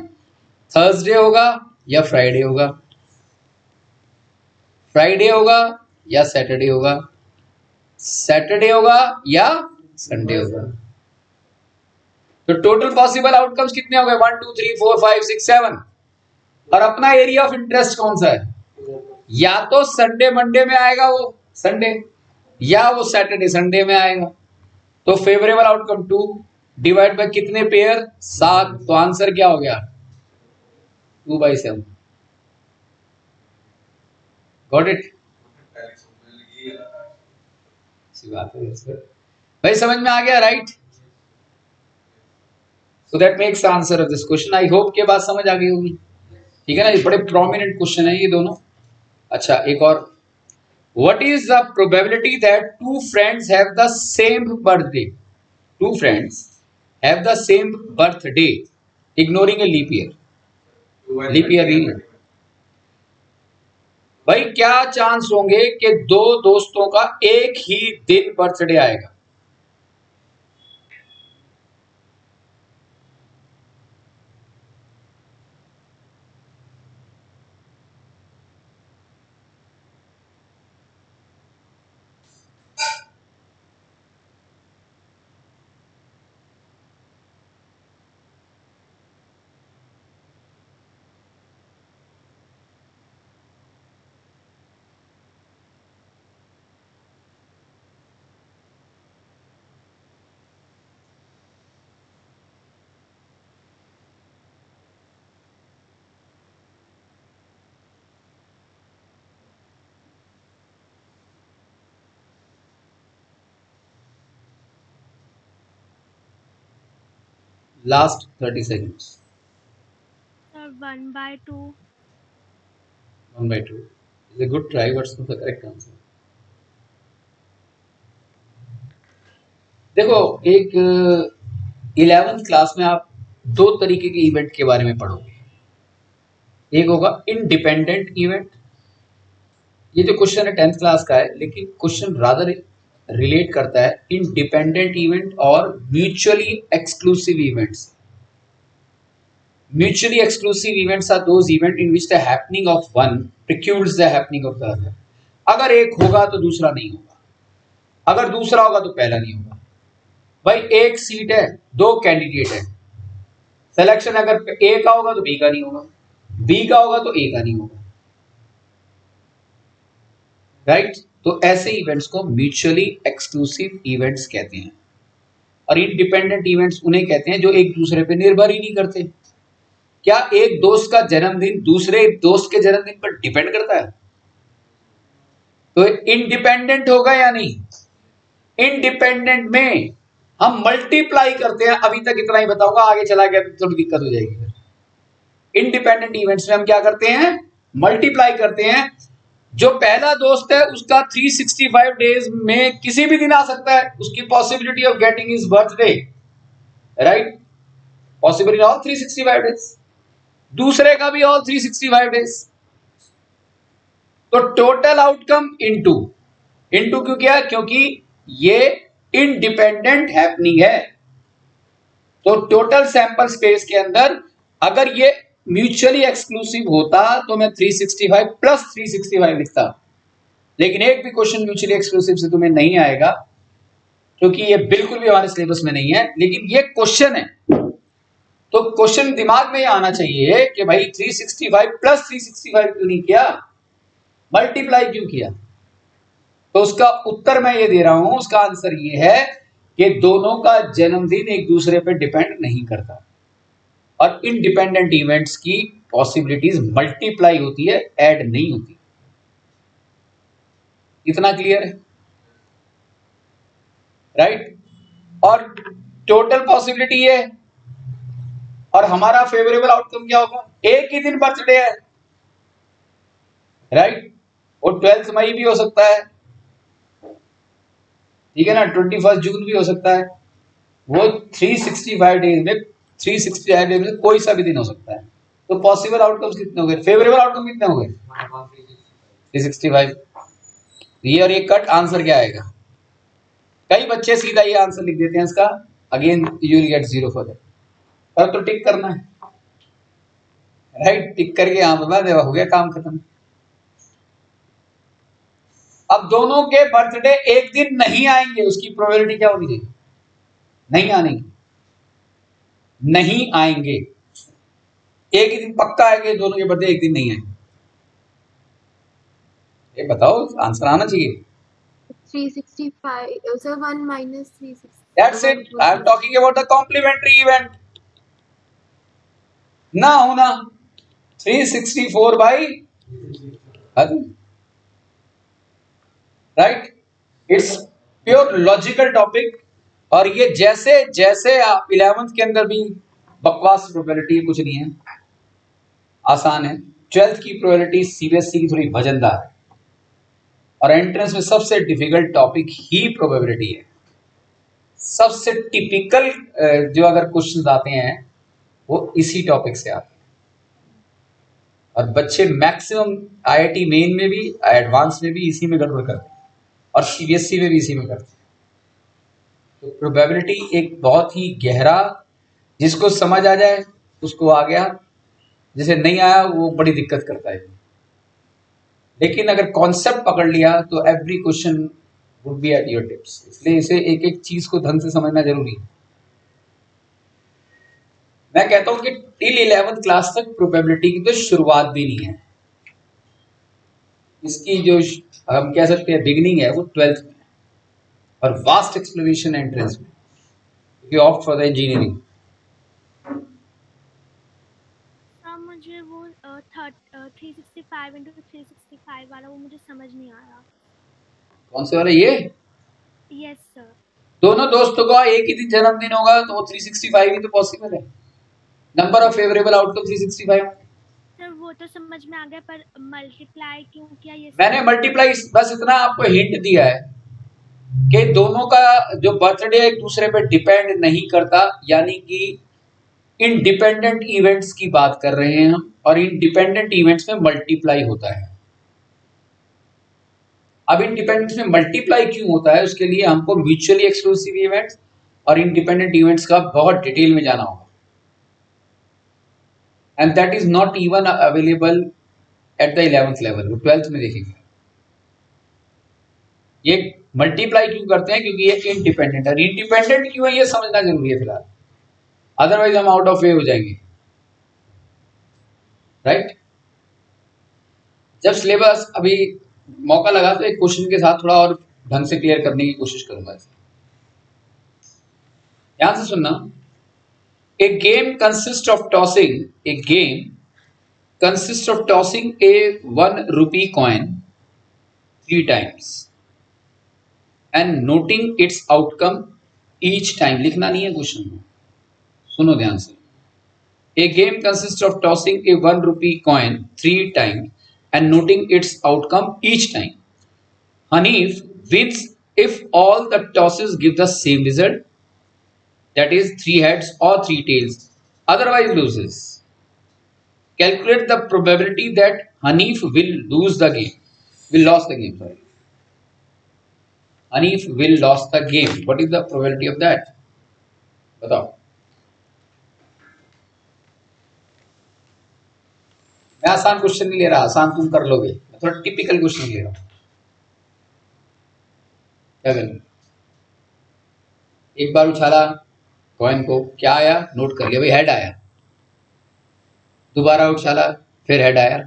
थर्सडे होगा या फ्राइडे होगा, फ्राइडे होगा या सैटरडे होगा, सैटरडे होगा या संडे होगा। तो टोटल पॉसिबल आउटकम्स कितने हो गए? 1 2 3 4 5 6 7। और अपना एरिया ऑफ इंटरेस्ट कौन सा है? या तो संडे मंडे में आएगा वो संडे, या वो सैटरडे संडे में आएगा। तो फेवरेबल आउटकम 2 डिवाइड बाय कितने पेयर? 7। तो आंसर क्या हो गया? 2/7। Got it? बात है भाई, समझ में आ गया? Right. So that makes answer of this question. I hope के बात समझ आ गई होगी। ठीक है ना, ये बड़े प्रोमिनेंट क्वेश्चन है ये दोनों। अच्छा, एक और, what is the probability that 2 friends have the same birthday? 2 friends have the same birthday ignoring a leap year. Leap year नहीं भाई, क्या चांस होंगे कि 2 दोस्तों का एक ही दिन बर्थडे आएगा? Last 30 seconds. Sir, 1/2. 1/2 is a good try. What's the correct answer? देखो, एक 11th क्लास में आप 2 तरीके के इवेंट के बारे में पढ़ोगे। एक होगा इंडिपेंडेंट इवेंट। ये जो क्वेश्चन है 10th क्लास का है, लेकिन क्वेश्चन रादर रिलेट करता है इंडिपेंडेंट इवेंट और mutually exclusive events. Mutually exclusive events are those events in which the happening of one precludes the happening of the other. अगर एक होगा तो दूसरा नहीं होगा, अगर दूसरा होगा तो पहला नहीं होगा। भाई, एक सीट है, 2 कैंडिडेट है, सिलेक्शन अगर ए का होगा तो बी का नहीं होगा, बी का होगा तो ए का नहीं होगा। राइट? तो ऐसे इवेंट्स को म्यूचुअली एक्सक्लूसिव इवेंट्स कहते हैं। और इंडिपेंडेंट इवेंट्स उन्हें कहते हैं जो एक दूसरे पे निर्भर ही नहीं करते। क्या एक दोस्त का जन्मदिन दूसरे दोस्त के जन्मदिन पर डिपेंड करता है? तो इंडिपेंडेंट होगा या नहीं? इंडिपेंडेंट में हम मल्टीप्लाई करते हैं। अभी तक इतना ही बताऊंगा, आगे चला गया तो थोड़ी दिक्कत हो जाएगी। इंडिपेंडेंट इवेंट्स में हम क्या करते हैं? मल्टीप्लाई करते हैं। जो पहला दोस्त है उसका 365 डेज में किसी भी दिन आ सकता है, उसकी possibility of getting his birthday, right, possible in all 365 days. दूसरे का भी ऑल 365 डेज। तो टोटल आउटकम इनटू क्यों किया? क्योंकि ये इंडिपेंडेंट हैपनिंग है। तो टोटल सैंपल स्पेस के अंदर अगर ये म्यूचुअली एक्सक्लूसिव होता तो मैं 365 प्लस 365 लिखता, लेकिन एक भी क्वेश्चन म्यूचुअली एक्सक्लूसिव से तुम्हें नहीं आएगा क्योंकि ये बिल्कुल भी हमारे सिलेबस में नहीं है, लेकिन ये क्वेश्चन है। तो क्वेश्चन दिमाग में ये आना चाहिए कि भाई 365 प्लस 365 क्यों नहीं किया, मल्टीप्लाई क्यों किया। तो उसका उत्तर मैं ये दे रहा हूं, उसका आंसर ये है कि दोनों का जन्मदिन एक दूसरे पे डिपेंड नहीं करता और इंडिपेंडेंट इवेंट्स की पॉसिबिलिटीज मल्टीप्लाई होती है, ऐड नहीं होती। इतना क्लियर है, राइट? और टोटल पॉसिबिलिटी है, और हमारा फेवरेबल आउटकम क्या होगा? एक ही दिन बर्थडे है, राइट? वो 12 मई भी हो सकता है, ठीक है ना, 21 जून भी हो सकता है। वो 365 डेज में 365 डेज में कोई सा भी दिन हो सकता है। तो पॉसिबल आउटकम्स कितने हो गए, फेवरेबल आउटकम कितने हो गए? 365। ये और ये कट आंसर क्या आएगा? कई बच्चे सीधा ये आंसर लिख देते हैं इसका, again you will get 0 for that. पर तो टिक करना है, राइट? टिक करके यहां पर हो गया, काम खत्म। अब दोनों के बर्थडे एक दिन नहीं आएंगे, उसकी प्रोबेबिलिटी क्या होनी चाहिए? नहीं आने की, नहीं आएंगे। एक ही दिन पक्का आएंगे, दोनों के बर्थडे एक दिन नहीं आएंगे। ये बताओ, आंसर आना चाहिए। 365. So 1 minus 360. That's it. I am talking about the complementary event. ना होना 364 by, right? It's pure logical topic. और ये जैसे जैसे आप 11th के अंदर भी बकवास प्रोबेबिलिटी कुछ नहीं है, आसान है। 12th की प्रोबेबिलिटी सीबीएसई की थोड़ी वजनदार है, और एंट्रेंस में सबसे डिफिकल्ट टॉपिक ही प्रोबेबिलिटी है। सबसे टिपिकल जो अगर क्वेश्चंस आते हैं वो इसी टॉपिक से आते हैं, और बच्चे मैक्सिमम आईआईटी मेन में भी, एडवांस में भी इसी में गड़बड़ करते हैं, और सीबीएसई में भी इसी में करते हैं। तो प्रोबेबिलिटी एक बहुत ही गहरा, जिसको समझ आ जाए उसको आ गया, जिसे नहीं आया वो बड़ी दिक्कत करता है। लेकिन अगर कॉन्सेप्ट पकड़ लिया तो every question would be at your tips. इसलिए इसे एक एक चीज को ढंग से समझना जरूरी है। मैं कहता हूं कि टिल 11th क्लास तक प्रोबेबिलिटी की तो शुरुआत भी नहीं है। इसकी जो हम कह सकते हैं बिगिनिंग है वो 12th में, और वास्ट एक्सप्लेनेशन एंट्रेंस में, if you opt for the engineering। मुझे वो 365 into 365 वाला वो मुझे समझ नहीं आया। कौन से वाला? ये यस सर। दोनों दोस्तों का एक ही दिन जन्मदिन होगा तो वो 365 ही तो पॉसिबल है। Number of favourable outcome 365। Sir वो तो समझ में आ गया, पर मल्टीप्लाई क्यों किया ये? मैंने मल्टीप्लाई बस इतना आपको हिंट दिया है कि दोनों का जो बर्थडे एक दूसरे पे डिपेंड नहीं करता, यानी कि इंडिपेंडेंट इवेंट्स की बात कर रहे हैं हम, और इंडिपेंडेंट इवेंट्स में मल्टीप्लाई होता है। अब इंडिपेंडेंस में मल्टीप्लाई क्यों होता है, उसके लिए हमको म्यूचुअली एक्सक्लूसिव इवेंट्स और इंडिपेंडेंट इवेंट्स का बहुत डिटेल में जाना होगा, and that is not even available at the 11th level, वो 12th में देखेंगे। ये मल्टीप्लाई क्यों करते हैं? क्योंकि ये इंडिपेंडेंट है। इंडिपेंडेंट क्यों है ये समझना जरूरी है फिलहाल, अदरवाइज हम आउट ऑफ वे हो जाएंगे, राइट? जब सिलेबस अभी मौका लगा तो एक क्वेश्चन के साथ थोड़ा और ढंग से क्लियर करने की कोशिश करूंगा। ध्यान से सुनना। A game consist of tossing, a game consists of tossing a 1 rupee coin 3 times and noting its outcome each time। लिखना नहीं है क्वेश्चन में, सुनो ध्यान से। A game consists of tossing a 1 rupee coin 3 times and noting its outcome each time. Hanif wins if all the tosses give the same result, that is 3 heads or 3 tails, otherwise loses. Calculate the probability that Hanif will lose the game. Will lose the game, sorry. Hanif will lose the game. What is the probability of that? बताओ। मैं आसान question नहीं ले रहा, आसान तुम कर लोगे, मैं थोड़ा टिपिकल क्वेश्चन ले रहा हूँ। क्या करें, एक बार उछाला कॉइन को, क्या आया, नोट कर लिया भाई, हेड आया। दोबारा उछाला, फिर हेड आया।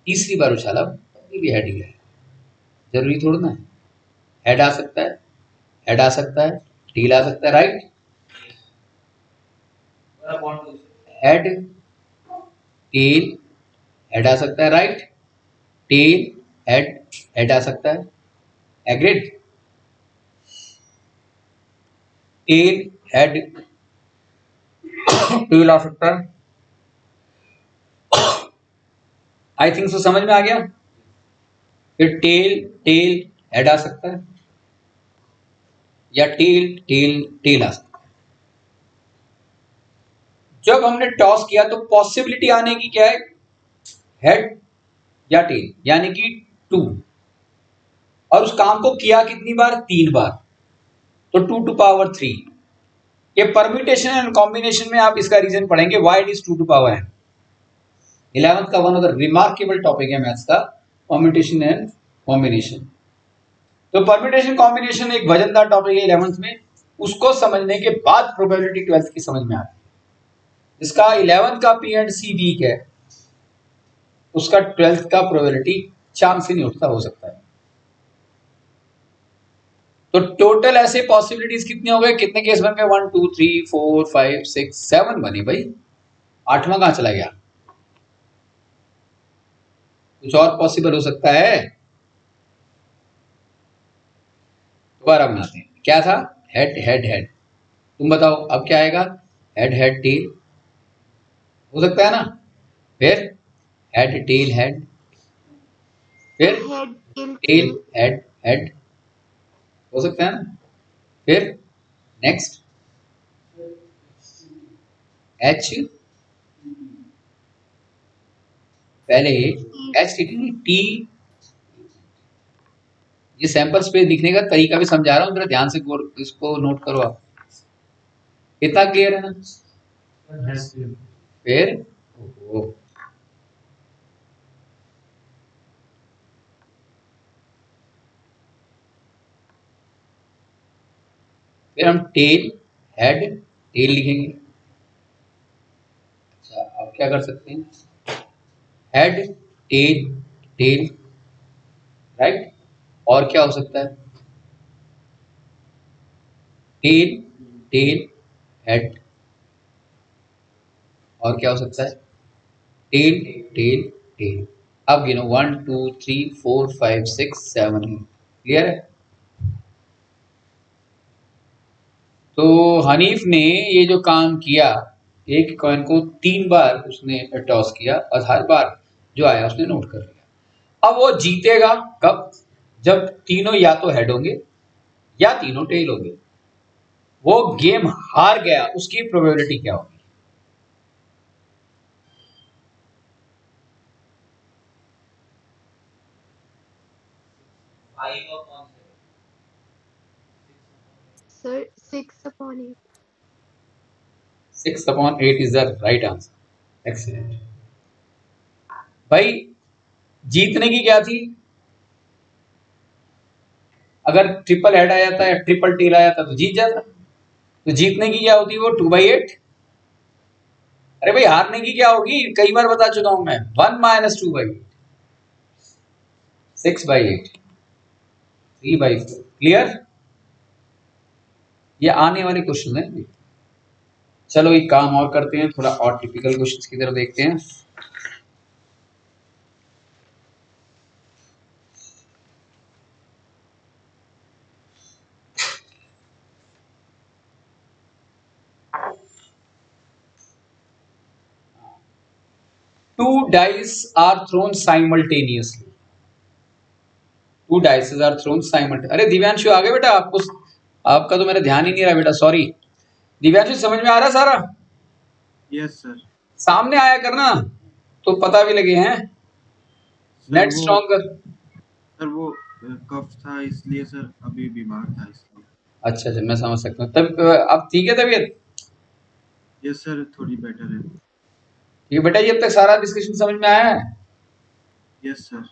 तीसरी बार उछाला, अभी भी हेड ही है। जरूरी थोड़ा ना है, हेड आ सकता है, हेड आ सकता है, टेल आ सकता है, राइट। हेड टेल, हेड आ सकता है, राइट। टेल हेड, हेड आ सकता है, एग्रीड। टेल हेड टेल आ सकता है। आई थिंक सो, समझ में आ गया। फिर टेल टेल हेड आ सकता है, या टेल टेल टेल आ सकता है। जब हमने टॉस किया तो पॉसिबिलिटी आने की क्या है, हेड या टेल, यानी कि 2। और उस काम को किया कितनी बार, 3 बार, तो 2 टू पावर 3। ये परम्यूटेशन एंड कॉम्बिनेशन में आप इसका रीजन पढ़ेंगे, why it is 2 to power n। 11th का one of the remarkable topic है मैथ्स का, परम्यूटेशन एंड कॉम्बिनेशन। तो परम्यूटेशन कॉम्बिनेशन एक वजनदार टॉपिक है 11th में, उसको समझने के बाद प्रोबेबिलिटी 12th की समझ में आती है। जिसका 11th का पी एंड सी वीक है, उसका 12th का प्रोबेबिलिटी चांस ही नहीं उठता, हो सकता है। तो टोटल ऐसे पॉसिबिलिटीज कितने हो गए, कितने केस बन गए, 1 2 3 4 5 6 7 बनी भाई, 8वां कहां चला गया। कुछ और पॉसिबल हो सकता है, दोबारा बनाते हैं। क्या था, हेड हेड हेड, तुम बताओ अब क्या आएगा, हेड हेड टेल, हो सकता है ना। फिर हेड टेल हेड, फिर Head, tail, tail tail. Head head, हो सकता है ना। फिर नेक्स्ट एच, पहले एच टी। ये सैंपल स्पेस लिखने का तरीका भी समझा रहा हूँ, जरा ध्यान से इसको नोट करो आप। इतना क्लियर है ना। फिर ओहो, फिर हम टेल हेड टेल लिखेंगे। अच्छा, अब क्या कर सकते हैं, हेड टेल टेल, राइट। और क्या हो सकता है, टेल टेल हेड, और क्या हो सकता है, टेल टेल टेल। अब गिनो 1 2 3 4 5 6 7 8, क्लियर है। तो हनीफ ने ये जो काम किया, एक कॉइन को 3 बार उसने टॉस किया और हर बार जो आया उसने नोट कर लिया। अब वो जीतेगा कब, जब तीनों या तो हेड होंगे या तीनों टेल होंगे। वो गेम हार गया, उसकी प्रोबेबिलिटी क्या होगी। Sir, 6/8. 6/8 is the right answer, excellent. भाई जीतने की क्या थी, अगर ट्रिपल हेड आ जाता है, ट्रिपल टेल आ जाता तो जीत जाता। तो जीतने की क्या होती है, वो 2/8। अरे भाई हारने की क्या होगी, कई बार बता चुका हूं मैं, 1 - 2/8, 6/8, 3/4, क्लियर। ये आने वाले क्वेश्चन है। चलो एक काम और करते हैं, थोड़ा और टिपिकल क्वेश्चन की तरफ देखते हैं। Two dice are thrown simultaneously. Two dice are thrown simultaneously. अरे दिव्यांशु आ गए बेटा, आपको आपका तो मेरा ध्यान ही नहीं रहा बेटा, सॉरी। दिव्यांशु समझ में आ रहा सारा? Yes sir. सामने आया करना तो पता भी लगे हैं। Net stronger. सर वो कफ था इसलिए सर, अभी बीमार था इसलिए। अच्छा अच्छा, मैं समझ सकता हूँ। तब अब ठीक है तबीयत? यस सर, थोड़ी बेटर है। ठीक है बेटा, ये अब तक सारा डिस्कशन समझ में आया है? Yes sir.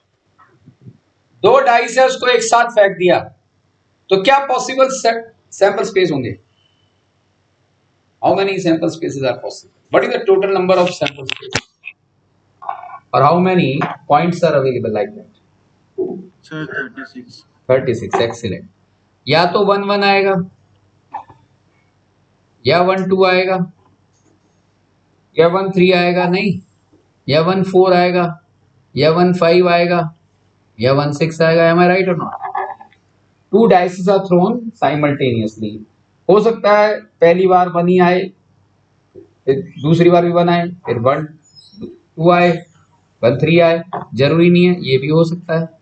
2 डाइस है, उसको एक साथ फेंक दिया, तो क्या पॉसिबल सैंपल स्पेस होंगे? How many sample spaces are possible? What is the total number of sample space और how many points are available like that? Sir 36। 36, excellent. या तो 1 1 आएगा, या 1 2 आएगा, या 1 3 आएगा, नहीं, या 1 4 आएगा, या 1 5 आएगा, या 1 6 आएगा। एम आई राइट और not? 2 dices are thrown simultaneously. हो सकता है पहली बार 1 ही आए, फिर दूसरी बार भी 1 आए, फिर 1 2 आए, 1 3 आए, जरूरी नहीं है, ये भी हो सकता है।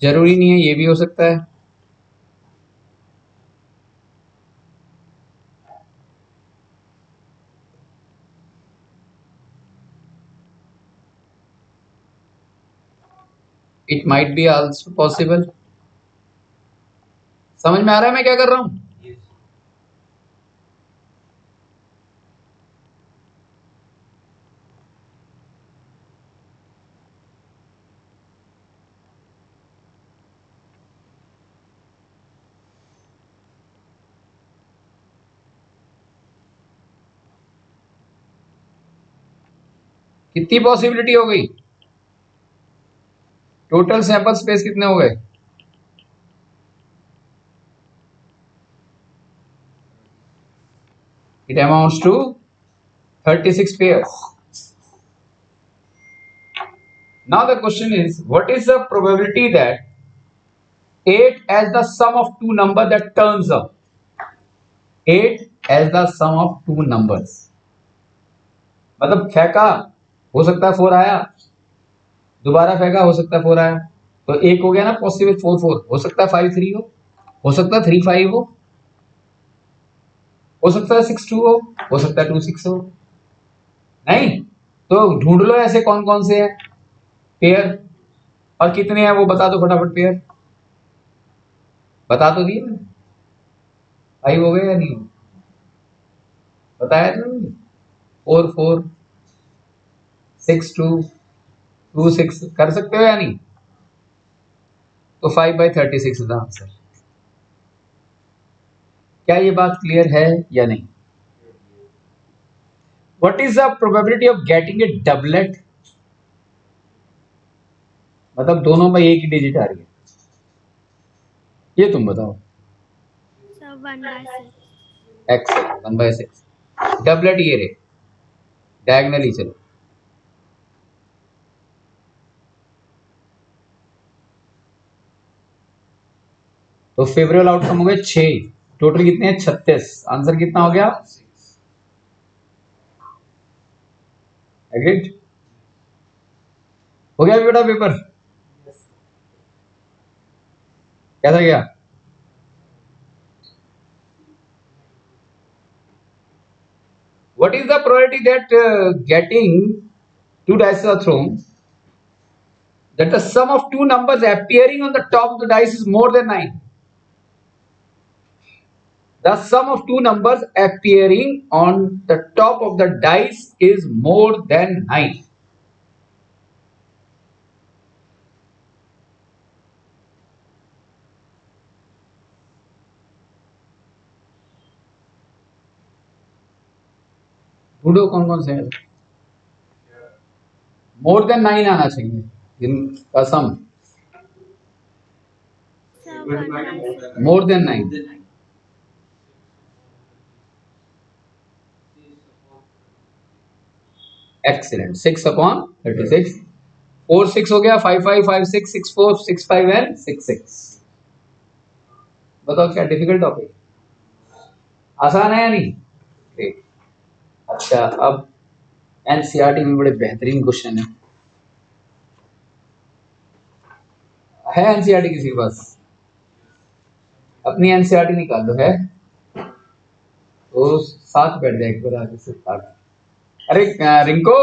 जरूरी नहीं है, ये भी हो सकता है। It might be also possible. समझ में आ रहा है मैं क्या कर रहा हूं? कितनी पॉसिबिलिटी हो गई? टोटल सैंपल स्पेस कितने हो गए? It amounts to 36 pairs. Now the question is, what is the probability that 8 as the sum of two numbers that turns up? 8 as the sum of two numbers. मतलब फेंका, हो सकता है 4 आया, दोबारा फेंका, हो सकता है 4 आया, तो एक हो गया ना पॉसिबल। 4 4 हो सकता है, 5 3 हो सकता है 3 5 हो सकता है 6 2 हो सकता है 2 6 हो। नहीं तो ढूंढ लो ऐसे कौन कौन से हैं पेयर, और कितने हैं वो बता दो फटाफट। पेयर बता तो दिए मैंने, 5 हो गए या नहीं? बताया तो 4 4 6 2 2 6 कर सकते हो या नहीं? तो 5/36 इज द आंसर। क्या ये बात क्लियर है या नहीं? What is the probability of getting A doublet? मतलब दोनों में एक ही डिजिट आ रही है, ये तुम बताओ। सर 1/6। एक्सेल 1/6 डबलेट ये रे, डायगनली चलो। तो फेवरेबल आउटकम हो गए 6, टोटल कितने हैं? 36। आंसर कितना हो गया? एग्रीड? हो गया बेटा पेपर? कैसा गया? What is the probability that getting 2 dice are thrown, that the sum of two numbers appearing on the top of the dice is more than 9? The sum of two numbers appearing on the top of the dice is more than 9. ढूंढो कौन कौन से हैं। More than 9 आना चाहिए इनका सम, sir 1/6। More than 9। Excellent. 6/36, 4 6 हो गया, 5 5 5 6 6 4 6 5 एंड 6 6। बताओ क्या डिफिकल्ट टॉपिक? आसान है या नहीं? ठीक। अच्छा, अब एनसीईआरटी में बड़े बेहतरीन क्वेश्चन है एनसीईआरटी किसी के पास? अपनी एनसीईआरटी निकाल लो। है तो साथ बैठ जाए एक बार आगे से। अरे रिंको,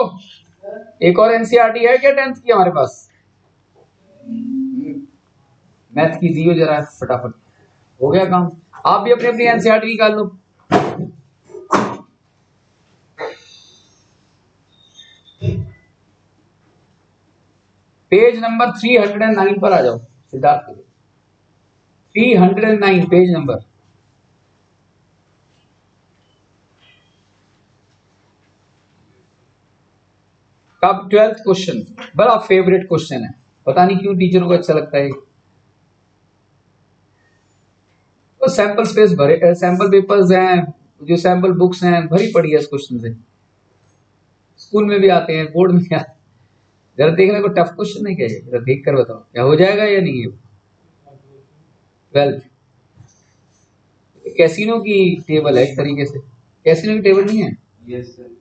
एक और एनसीईआरटी है क्या 10th की हमारे पास? मैथ कीजिए जरा फटाफट, हो गया काम। आप भी अपनी अपनी एनसीईआरटी निकाल लो। पेज नंबर 309 पर आ जाओ सिद्धार्थ। 309 page number. कब 12th क्वेश्चन बड़ा फेवरेट क्वेश्चन है, पता नहीं क्यों टीचरों को अच्छा लगता है। तो सैंपल स्पेस भरे, सैंपल पेपर्स हैं, जो सैंपल बुक्स हैं भरी पड़ी है इस क्वेश्चन से, स्कूल में भी आते हैं, बोर्ड में भी आते हैं। जरा देखने को टफ क्वेश्चन है क्या ये, जरा देख कर बताओ क्या हो जाएगा या नहीं। 12th कैसीनो की टेबल है एक तरीके से, कैसीनो की टेबल नहीं है। Yes sir.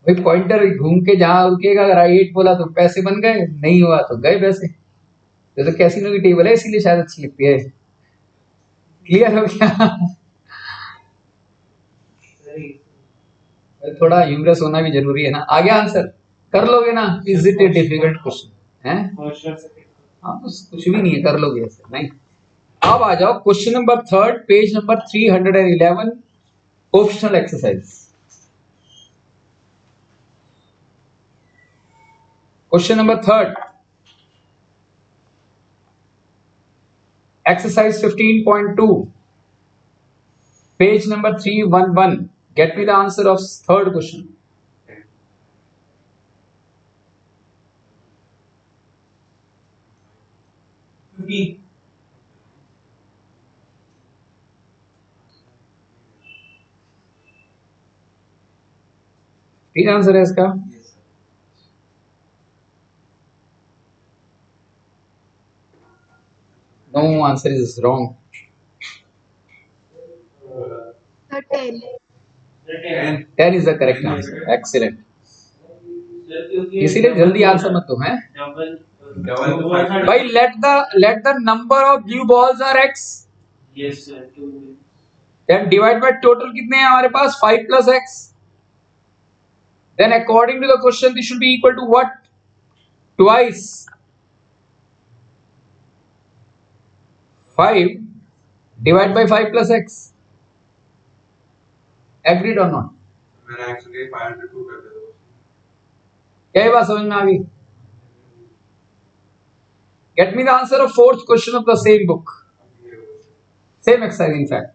भाई पॉइंटर घूम के जहां रुकेगा, अगर राइट बोला तो पैसे बन गए, नहीं हुआ तो गए पैसे। जैसे कैसीनो की टेबल है इसीलिए शायद अच्छी लगती है। क्लियर हो गया। थोड़ा ह्यूमरस होना भी जरूरी है ना। आगे आंसर कर लोगे ना, is it a difficult question है। हाँ तो कुछ भी नहीं है, कर लोगे ऐसे नहीं। अब आ जाओ question number 3 page number 311 optional exercise. Question number 3 exercise 15.2 page number 311, get me the answer of third question. तीन आंसर है इसका। No, answer is wrong. 10. 10 is the correct answer. Excellent. इसीलिए जल्दी आंसर मत दो हैं भाई। let the number of blue balls are x. Yes sir. Then divide by total कितने हैं हमारे पास 5 plus x. Then according to the question this should be equal to what? Twice 5 divide by 5 plus x. Agreed or not? मैंने actually 502 कर दिया। क्या ये बात समझ में आ गई? Get me the answer of fourth question of the same book, same exercise in fact.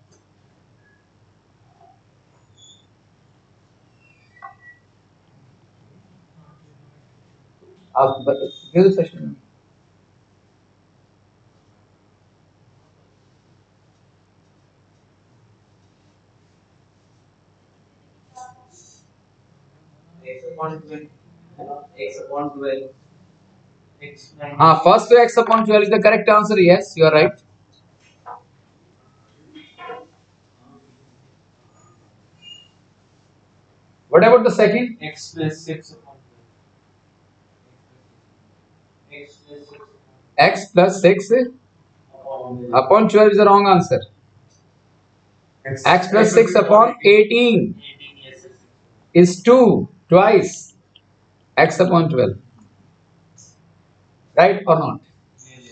आप दे सेशन में हाँ first to x upon 12 is the correct answer. Yes, you are right. What about the second? X plus 6 upon 12. X plus 6 Upon upon 12 is the wrong answer. X plus 6 upon 18 18. Yes sir. is 2 twice x upon 12. Right or not?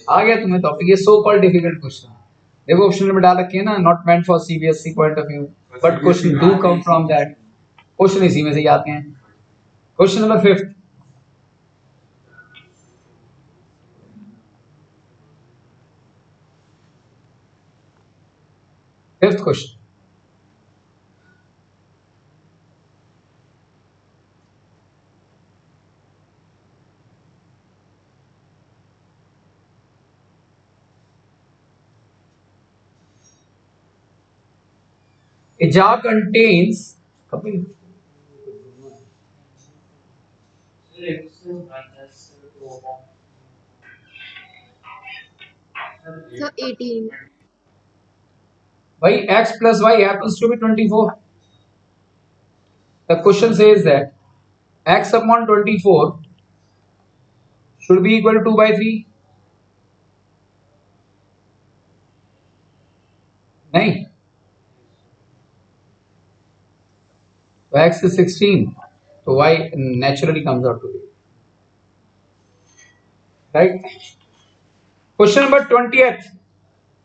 आ गया तुम्हें topic. ये so called difficult question देखो option में डाल रखे हैं ना, not meant for CBSE point of view, but question do come from that. Question इसी में से ही आते हैं। Question number 5 fifth question. A jar contains X minus 2 upon. So 18. भाई x plus y happens to be 24. The question says that x upon 24 should be equal to 2 by 3. नहीं, तो x is 16, तो y naturally comes out to be right. Question number 20th,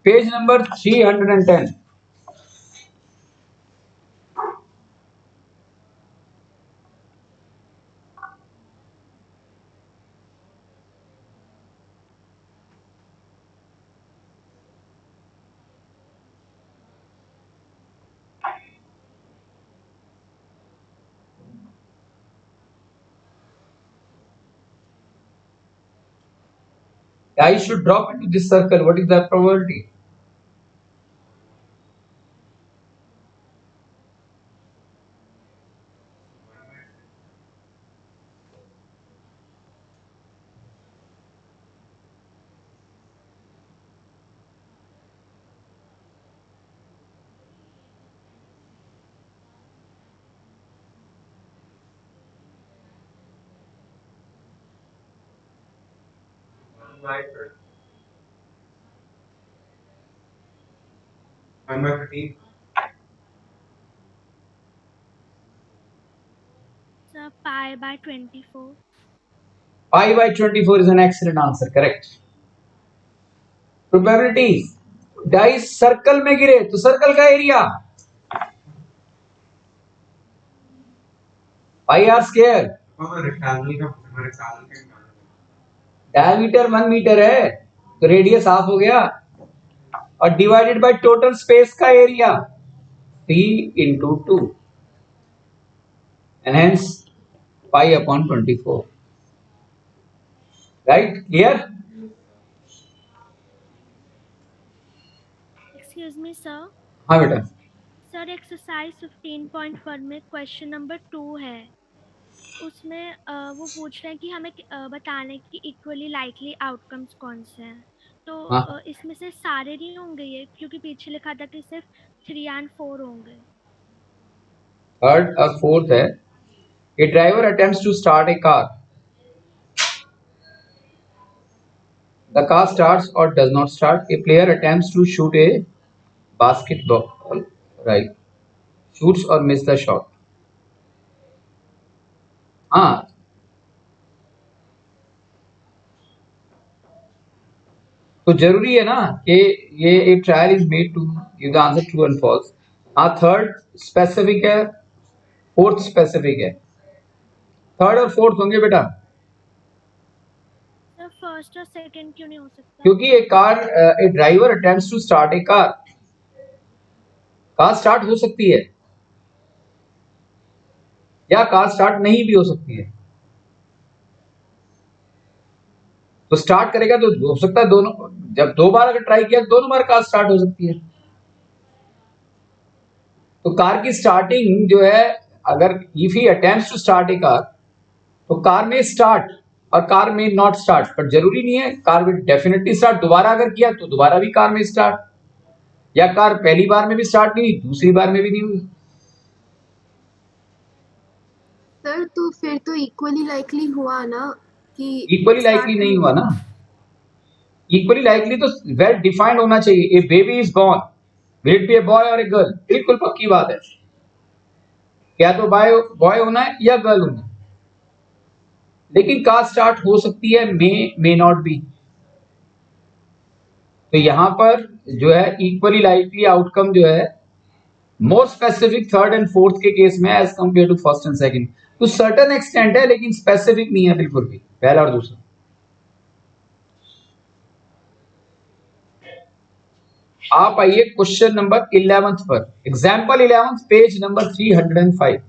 page number 310. I should drop into this circle. What is the probability? By 30. 1 by 15. Sir, pi by 24. Pi by 24 is an excellent answer. Correct. Probability. Dice circle में गिरे तो circle का area pi r square. और rectangle का rectangle का diameter 1 metre है तो radius half हो गया और डिवाइडेड बाय टोटल स्पेस का area 3 into 2 and hence pi upon 24. Right? Clear? Excuse me, sir. हाँ बेटा. सर एक्सरसाइज 15.1 में क्वेश्चन नंबर 2 है. उसमें वो पूछ रहे हैं कि हमें बताने की इक्वली लाइकली आउटकम्स कौन से हैं. तो हाँ. इसमें से सारे नहीं होंगे ये, क्योंकि पीछे लिखा था कि सिर्फ 3 and 4 होंगे. थर्ड और फोर्थ है. A driver attempts to start a car. The car starts or does not start. A player attempts to shoot a basketball. Right. Shoots or miss the shot. हाँ. तो जरूरी है ना कि ये एक trial is made to give the answer true and false. हाँ, third specific है, फोर्थ स्पेसिफिक है. थर्ड और फोर्थ होंगे बेटा, सर फर्स्ट और सेकंड क्यों नहीं हो सकता? क्योंकि a driver attempts to start a car. Car start हो सकती है या कार स्टार्ट नहीं भी हो सकती है. तो स्टार्ट करेगा तो हो सकता है दोनों, जब 2 बार अगर ट्राई किया दोनों बार कार स्टार्ट हो सकती है. तो कार की स्टार्टिंग जो है, अगर if he attempts to start a car, तो कार में स्टार्ट और कार में नॉट स्टार्ट, पर जरूरी नहीं है. Car will definitely start. दोबारा अगर किया तो दोबारा भी कार में स्टार्ट, या कार पहली बार में भी स्टार्ट नहीं हुई, दूसरी बार में भी नहीं हुई. सर तो फिर तो इक्वली लाइकली हुआ ना कि इक्वली लाइकली नहीं हुआ ना. इक्वली लाइकली तो वेल डिफाइंड होना चाहिए. A baby is born, will it be a boy or a girl? बिल्कुल पक्की बात है, या तो बॉय होना है या गर्ल होना है. लेकिन कार स्टार्ट हो सकती है, मे नॉट बी. तो यहां पर जो है इक्वली लाइकली आउटकम जो है more specific third and fourth के केस में as compare to first and second. तो सर्टेन एक्सटेंट है लेकिन स्पेसिफिक नहीं है बिल्कुल भी, पहला और दूसरा. आप आइए क्वेश्चन नंबर 11th पर. Example 11th, page number 305.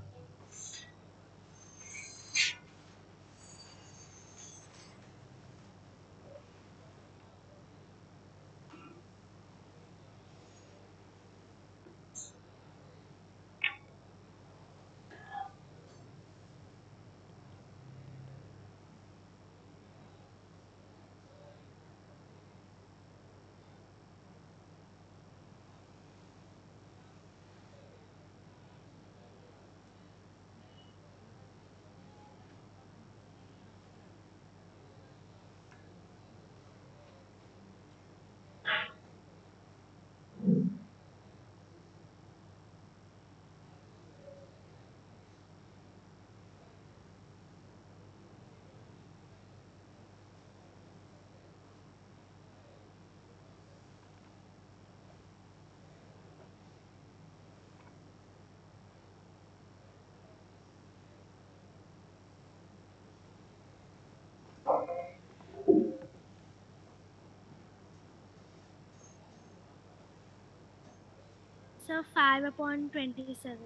Sir 5/27।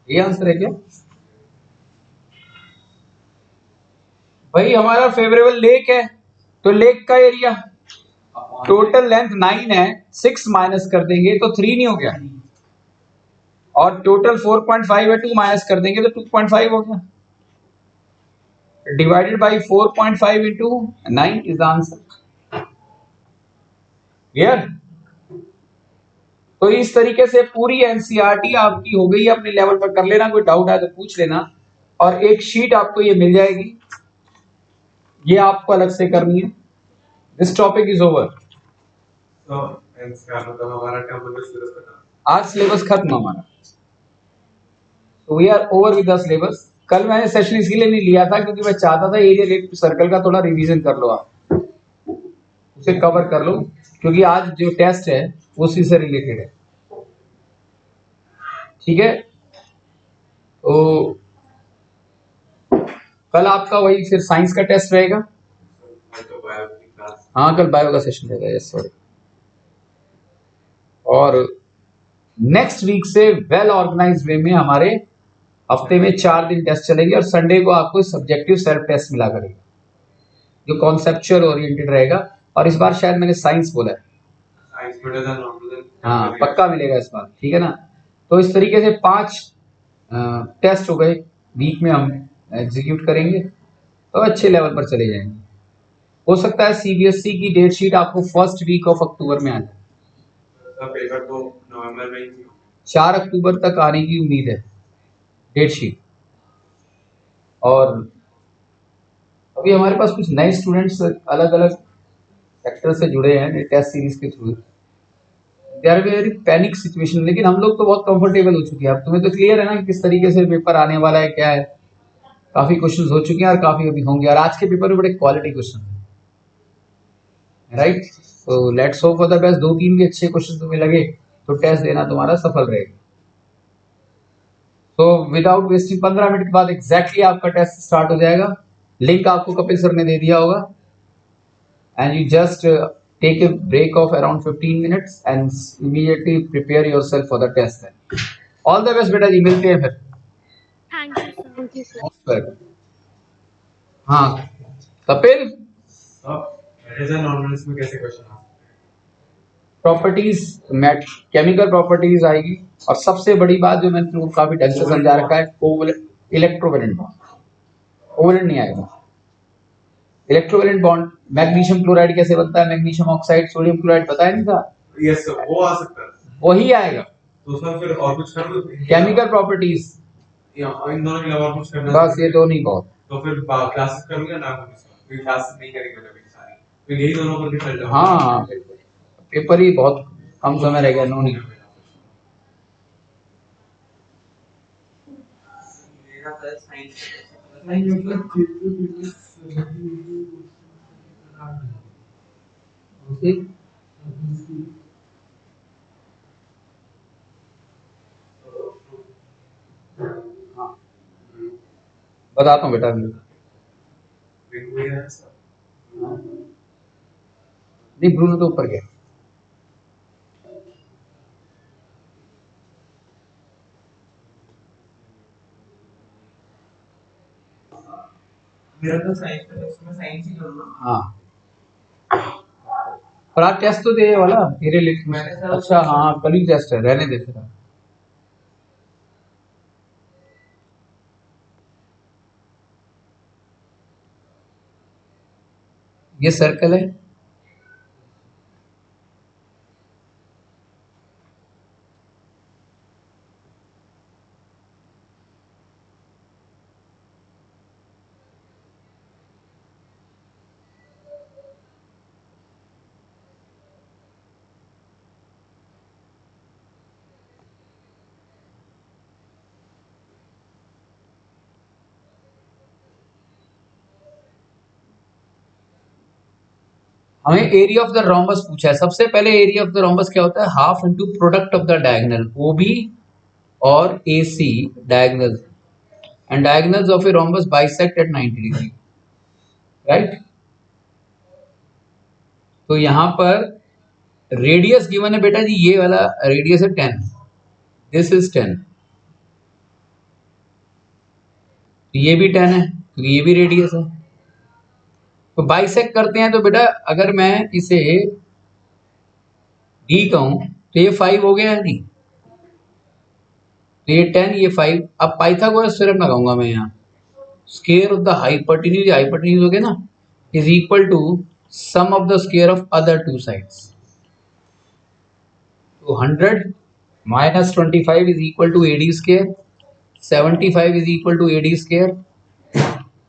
ये आंसर है क्या भाई? हमारा फेवरेबल लेक है, तो लेक का एरिया टोटल लेंथ 9 है, 6 माइनस कर देंगे तो 3 नहीं हो गया, और टोटल 4.5 है, 2 माइनस कर देंगे तो 2.5 हो गया, divided by 4.5 into 9 is the answer. Clear? तो इस तरीके से पूरी एनसीईआरटी आपकी हो गई, अपने लेवल पर कर लेना, कोई डाउट है तो पूछ लेना, और एक शीट आपको ये मिल जाएगी, ये आपको अलग से करनी है। This topic is over. तो मतलब हमारा क्या मतलब सिलेबस खत्म? आज सिलेबस खत्म हमारा, तो we are over with the syllabus. कल मैंने सेशन इसलिए नहीं लिया था क्योंकि मैं चाहता था एरिया रेट सर्कल का थोड़ा रिवीजन कर लो, आप उसे कवर कर लो, क्योंकि आज जो टेस्ट है उसी से रिलेटेड है। ठीक है, तो कल आपका वही फिर साइंस का टेस्ट रहेगा। तो बायो की क्लास हाँ, कल बायो का सेशन रहेगा, यस सॉरी। और नेक्स्ट वीक से वेल ऑर्गेनाइज्ड वे में हमारे हफ्ते में 4 दिन टेस्ट चलेंगे, और संडे को आपको सब्जेक्टिव सेल्फ टेस्ट मिला करेगा जो कॉन्सेप्चुअल ओरिएंटेड रहेगा, और इस बार शायद मैंने साइंस बोला है। Science better than normal. हाँ, पक्का मिलेगा इस बार, ठीक है ना। तो इस तरीके से 5 टेस्ट हो गए, वीक में हम एग्जीक्यूट करेंगे, तो अच्छे लेवल पर चले जाएंगे। हो सकता है सीबीएसई की डेट शीट आपको फर्स्ट वीक ऑफ अक्टूबर में आ जाए, सब पेपर तो नवंबर में ही थी। 4 अक्टूबर तक आने की उम्मीद है डेट शीट। और अभी हमारे पास कुछ नए स्टूडेंट्स अलग अलग सेक्टर से जुड़े हैं टेस्ट सीरीज के through. They are very panic situation, लेकिन हम लोग तो बहुत कंफर्टेबल हो चुके हैं। अब तुम्हें तो क्लियर है ना कि किस तरीके से पेपर आने वाला है, क्या है। काफी क्वेश्चंस हो चुके हैं और काफी अभी होंगे, और आज के पेपर में बड़े क्वालिटी क्वेश्चन है, राइट। तो let's hope for the best. 2-3 भी अच्छे क्वेश्चन तुम्हें लगे तो टेस्ट देना तुम्हारा सफल रहेगा। तो विदाउट वेस्टिंग 15 मिनट के बाद एग्जैक्टली आपका टेस्ट स्टार्ट हो जाएगा। लिंक आपको कपिल सर ने दे दिया होगा, and you just take a break of around 15 minutes and immediately prepare yourself for the test then. All the best बेटा जी, मिलते हैं फिर। Thank you sir. Thank you, sir. हाँ कपिल, बेटर देन नॉर्मल में कैसे क्वेश्चन आ सकते हैं? प्रॉपर्टीज मैट केमिकल प्रॉपर्टीज आएगी, और सबसे बड़ी बात जो मैंने तुमको काफी ढंग से समझा रखा है, कोवलेंट इलेक्ट्रोवैलेंट बॉन्ड। कोवलेंट नहीं आएगा, इलेक्ट्रोवैलेंट बॉन्ड। मैग्नीशियम क्लोराइड कैसे बनता है, मैग्नीशियम ऑक्साइड, सोडियम क्लोराइड, बताया नहीं था? यस सर, वो आ सकता है। वही आएगा। तो उसमें फिर और कुछ कर दो केमिकल प्रॉपर्टीज, या इन दोनों के अलावा कुछ करना बस ये दो नहीं बहुत। तो फिर क्लासेस करूंगा ना, कोई क्लास नहीं करेंगे कभी सारी, तो यही दोनों पर भी चल जाओ। हाँ, पेपर ही बहुत कम समय रह गया, नो नहीं। मेरा तो साइंस हाँ, बताता हूँ बेटा। नहीं, ब्रूनो तो ऊपर गया। मेरा तो साइंस का उसमें साइंस ही करूँगा। हाँ, और आज टेस्ट तो दे ये वाला मेरे लिए। मैंने सर अच्छा हाँ, कल ही टेस्ट है, रहने दे फिर। ये सर्कल है, हमें एरिया ऑफ द रोम्बस पूछा है। सबसे पहले एरिया ऑफ द रोम्बस क्या होता है, half into product of the diagonal OB और AC diagonal, and diagonals of a rhombus bisect at 90 degree, right. तो यहां पर रेडियस गिवन है बेटा जी, ये वाला रेडियस है 10, दिस इज 10, ये भी 10 है क्योंकि ये भी रेडियस है। तो बाइसेक्ट करते हैं तो बेटा अगर मैं इसे d कहूं तो ये 5 हो गया है नहीं, तो ये 10 ये 5। अब पाइथागोरस थ्योरम लगाऊंगा मैं यहाँ, स्क्वायर ऑफ द हाइपोटेन्यूज हो गया ना, is equal to sum of the square of other two sides. तो 100 minus 25 is equal to AD square, 75 is equal to AD square,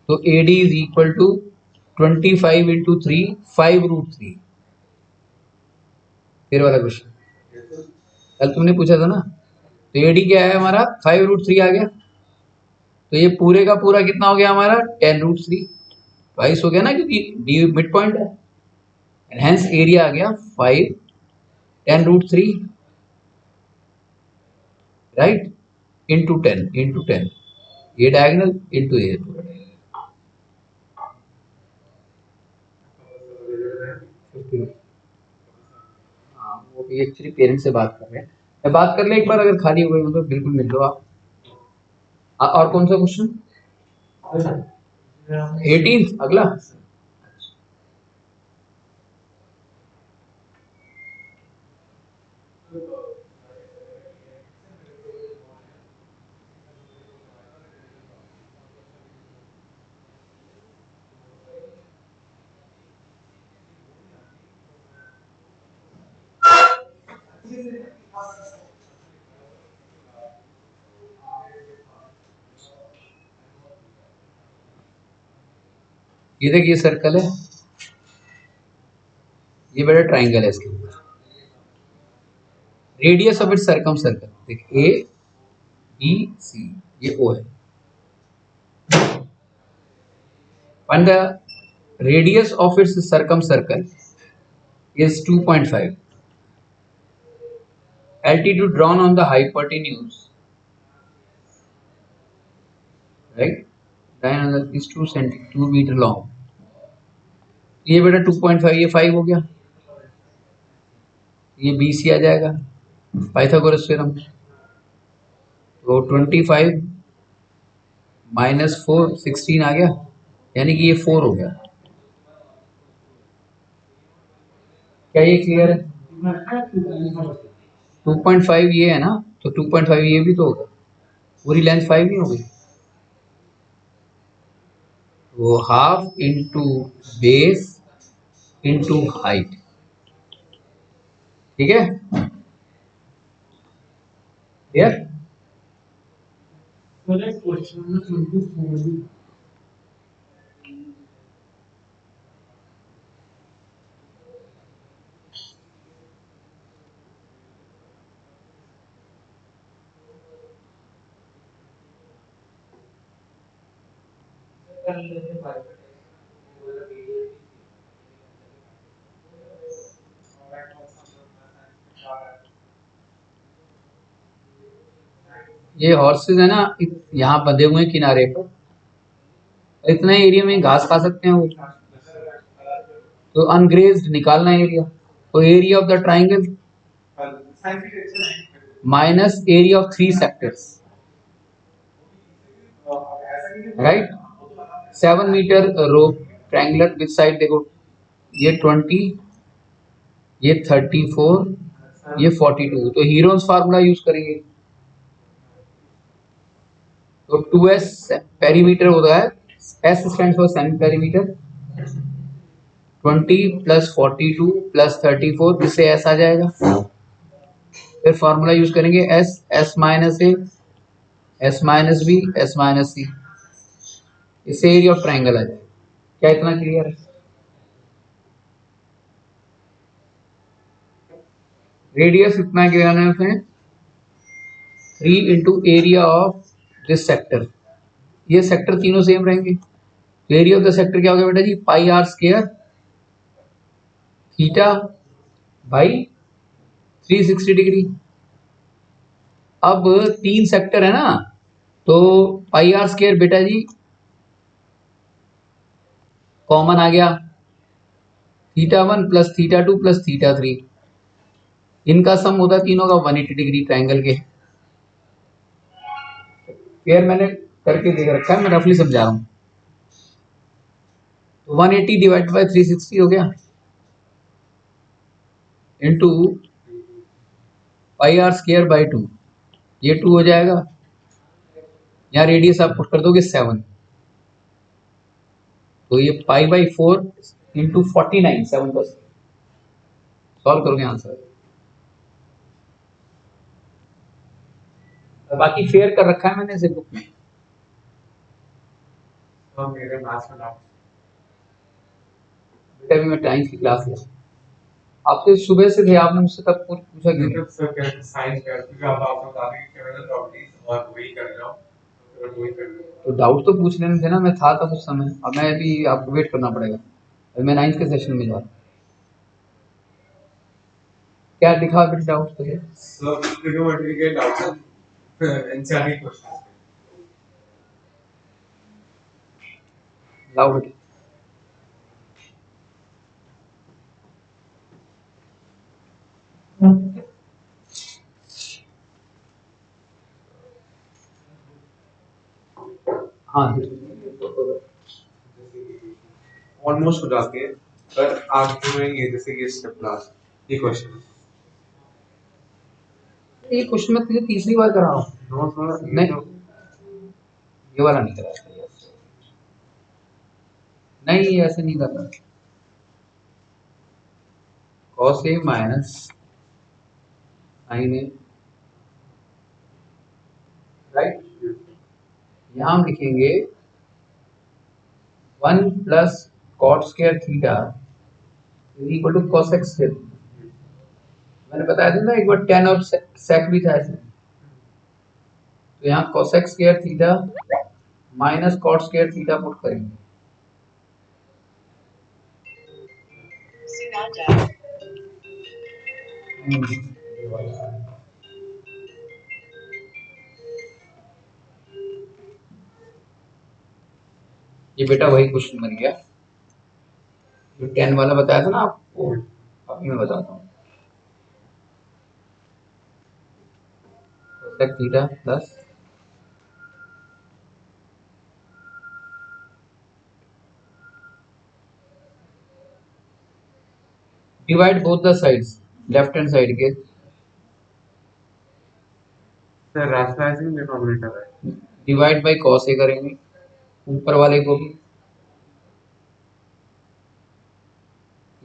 तो AD is equal to 25 into 3, 5√3। फिर वाला question कल तुमने पूछा था ना, तो AD क्या है हमारा 5√3 आ गया, तो ये पूरे का पूरा कितना हो गया हमारा 10√3, ट्वाइस हो गया ना क्योंकि डी मिड पॉइंट है, हेंस एरिया आ गया 5 10√3 राइट, इंटू 10 ये डायगोनल इंटू ये पूरा डायगोनल। हाँ वो भी एक्चुअली पेरेंट्स से बात कर रहे हैं, मैं बात कर ले एक बार, अगर खाली हो गई तो बिल्कुल मिल लो आप। और कौन सा क्वेश्चन 18 अगला, ये देखिए सर्कल है, ये बड़ा ट्राइंगल है, इसके ऊपर radius of it circum circle, देखिए ABC ये O है, and the radius of its circumcircle is 2.5. Altitude drawn on the hypotenuse, right? Diameter is 2 meter long. ये बेटा 2.5, ये 5 हो गया, ये BC आ जाएगा पाइथागोरस थ्योरम, तो 25 माइनस 4 16 आ गया, यानी कि ये 4 हो गया। क्या ये क्लियर है? 2.5 ये है ना, तो 2.5 ये भी तो होगा, पूरी लेंथ 5 नहीं होगी, वो half into base into height, ठीक है क्लियर? ये हॉर्सेस है ना, यहाँ बंधे हुए हैं किनारे पर, इतना एरिया में घास खा सकते हैं वो, तो अनग्रेज्ड निकालना एरिया, तो area of the triangle minus area of 3 sectors, right. 7 metre rope triangular which side देखो, ये 20, ये 34, ये 42, तो हीरोन्स फार्मूला यूज करेंगे, तो 2s पेरीमीटर होता है, S stand for semi perimeter, 20 plus 42 plus 34, इससे S आ जाएगा, फिर फार्मूला यूज करेंगे S minus A, S minus B, S minus C, इससे एरिया ऑफ ट्राइंगल आ जाएगा। क्या इतना क्लियर है? रेडियस इतना गिराना है उसमें 3 into area of this sector, ये सेक्टर तीनों सेम रहेंगे, तो एरिया ऑफ द सेक्टर क्या हो गया बेटा जी, pi r square theta by 360 degree. अब 3 सेक्टर है ना, तो पाई आर स्क्वायर बेटा जी कॉमन आ गया, theta 1 plus theta 2 plus theta 3, इनका सम होता है तीनों का 180 डिग्री ट्रायंगल के। फिर मैंने करके देख रखा है, मैं रफली समझा रहा हूँ। तो 180 डिवाइड बाय 360 हो गया into pi r square by 2, ये 2 हो जाएगा। यहाँ रेडियस आप पुट कर दोगे 7, तो ये पाई बाई 4 इंटू 49, 7 बस सॉल्व करोगे आंसर। बाकी फेयर कर रखा है मैंने इसे बुक में। तो मेरे मैथ्स में डाउट बेटा अभी मैं टाइम्स की क्लास लिया, आपसे सुबह से थे, आपने मुझसे तब कुछ पूछा क्यों? मतलब सर क्या साइंस का क्योंकि आप बता रहे हैं केमिकल प्रॉपर्टीज और वही कर रहा हूँ, तो वही कर रहा हूँ। तो डाउट तो पूछ लेने थे ना, मैं था तब उस समय। अब मैं अभी आपको वेट करना पड़ेगा, अभी मैं 9th के सेशन में जा रहा हूँ। क्या दिखा फिर डाउट तो है? So trigonometry के doubts हैं NCERT क्वेश्चन लाओ बेटा। हाँ ऑलमोस्ट हो जाती है, पर आगे में ये जैसे कि स्टेप क्लास ये क्वेश्चन ये क्वेश्चन मैं तुझे तीसरी बार करा रहा हूँ। नो सर नहीं, ये वाला नहीं करा। नहीं, ये ऐसे नहीं करना। cos a minus sin a, right. यहाँ हम लिखेंगे 1 plus cot square theta equal to cosec square. मैंने बताया था ना एक बार tan और sec भी था इसमें, तो यहाँ cosec square theta minus cot square theta put करेंगे। ये बेटा वही क्वेश्चन बन गया जो 10 वाला बताया था ना आपको, अभी मैं बताता हूँ। cosec theta plus divide both the sides, left hand side के, सर रैशनलाइजिंग डिनोमिनेटर है डिवाइड बाय cos a करेंगे, ऊपर वाले को भी,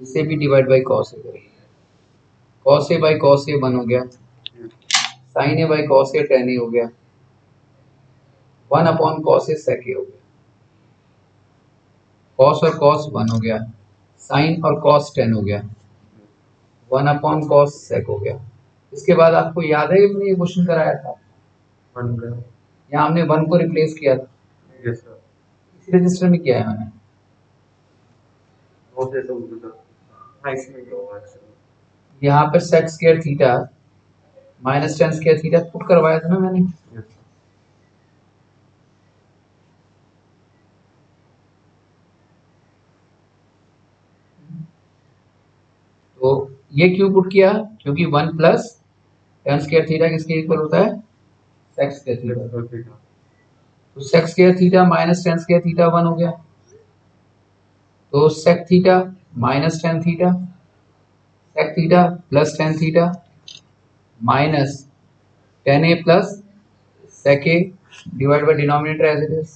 इसे भी डिवाइड बाय cos a करेंगे। cos a bye cos a 1 हो गया, sin a bye cos a tan a हो गया, 1 upon cos a sec a हो गया। cos और cos 1 हो गया, sin और cos tan हो गया, 1 अपॉन cos sec हो गया। इसके बाद आपको याद है कि मैंने ये क्वेश्चन कराया था, वन का यहाँ हमने 1 को रिप्लेस किया था, यस सर इसी रजिस्टर में किया है मैंने। वो से तो नाइस में होगा एक्चुअली यहाँ पर sec square theta minus tan square theta put करवाया था ना मैंने। यस तो ये क्यों पुट किया? क्योंकि 1 प्लस tan स्क्वायर थीटा किसके इक्वल होता है? sec square theta. सर ठीक है तो sec square theta minus tan square theta 1 हो गया, तो sec theta minus tan theta, sec theta plus tan theta minus tan a plus sec a divide by denominator as it is.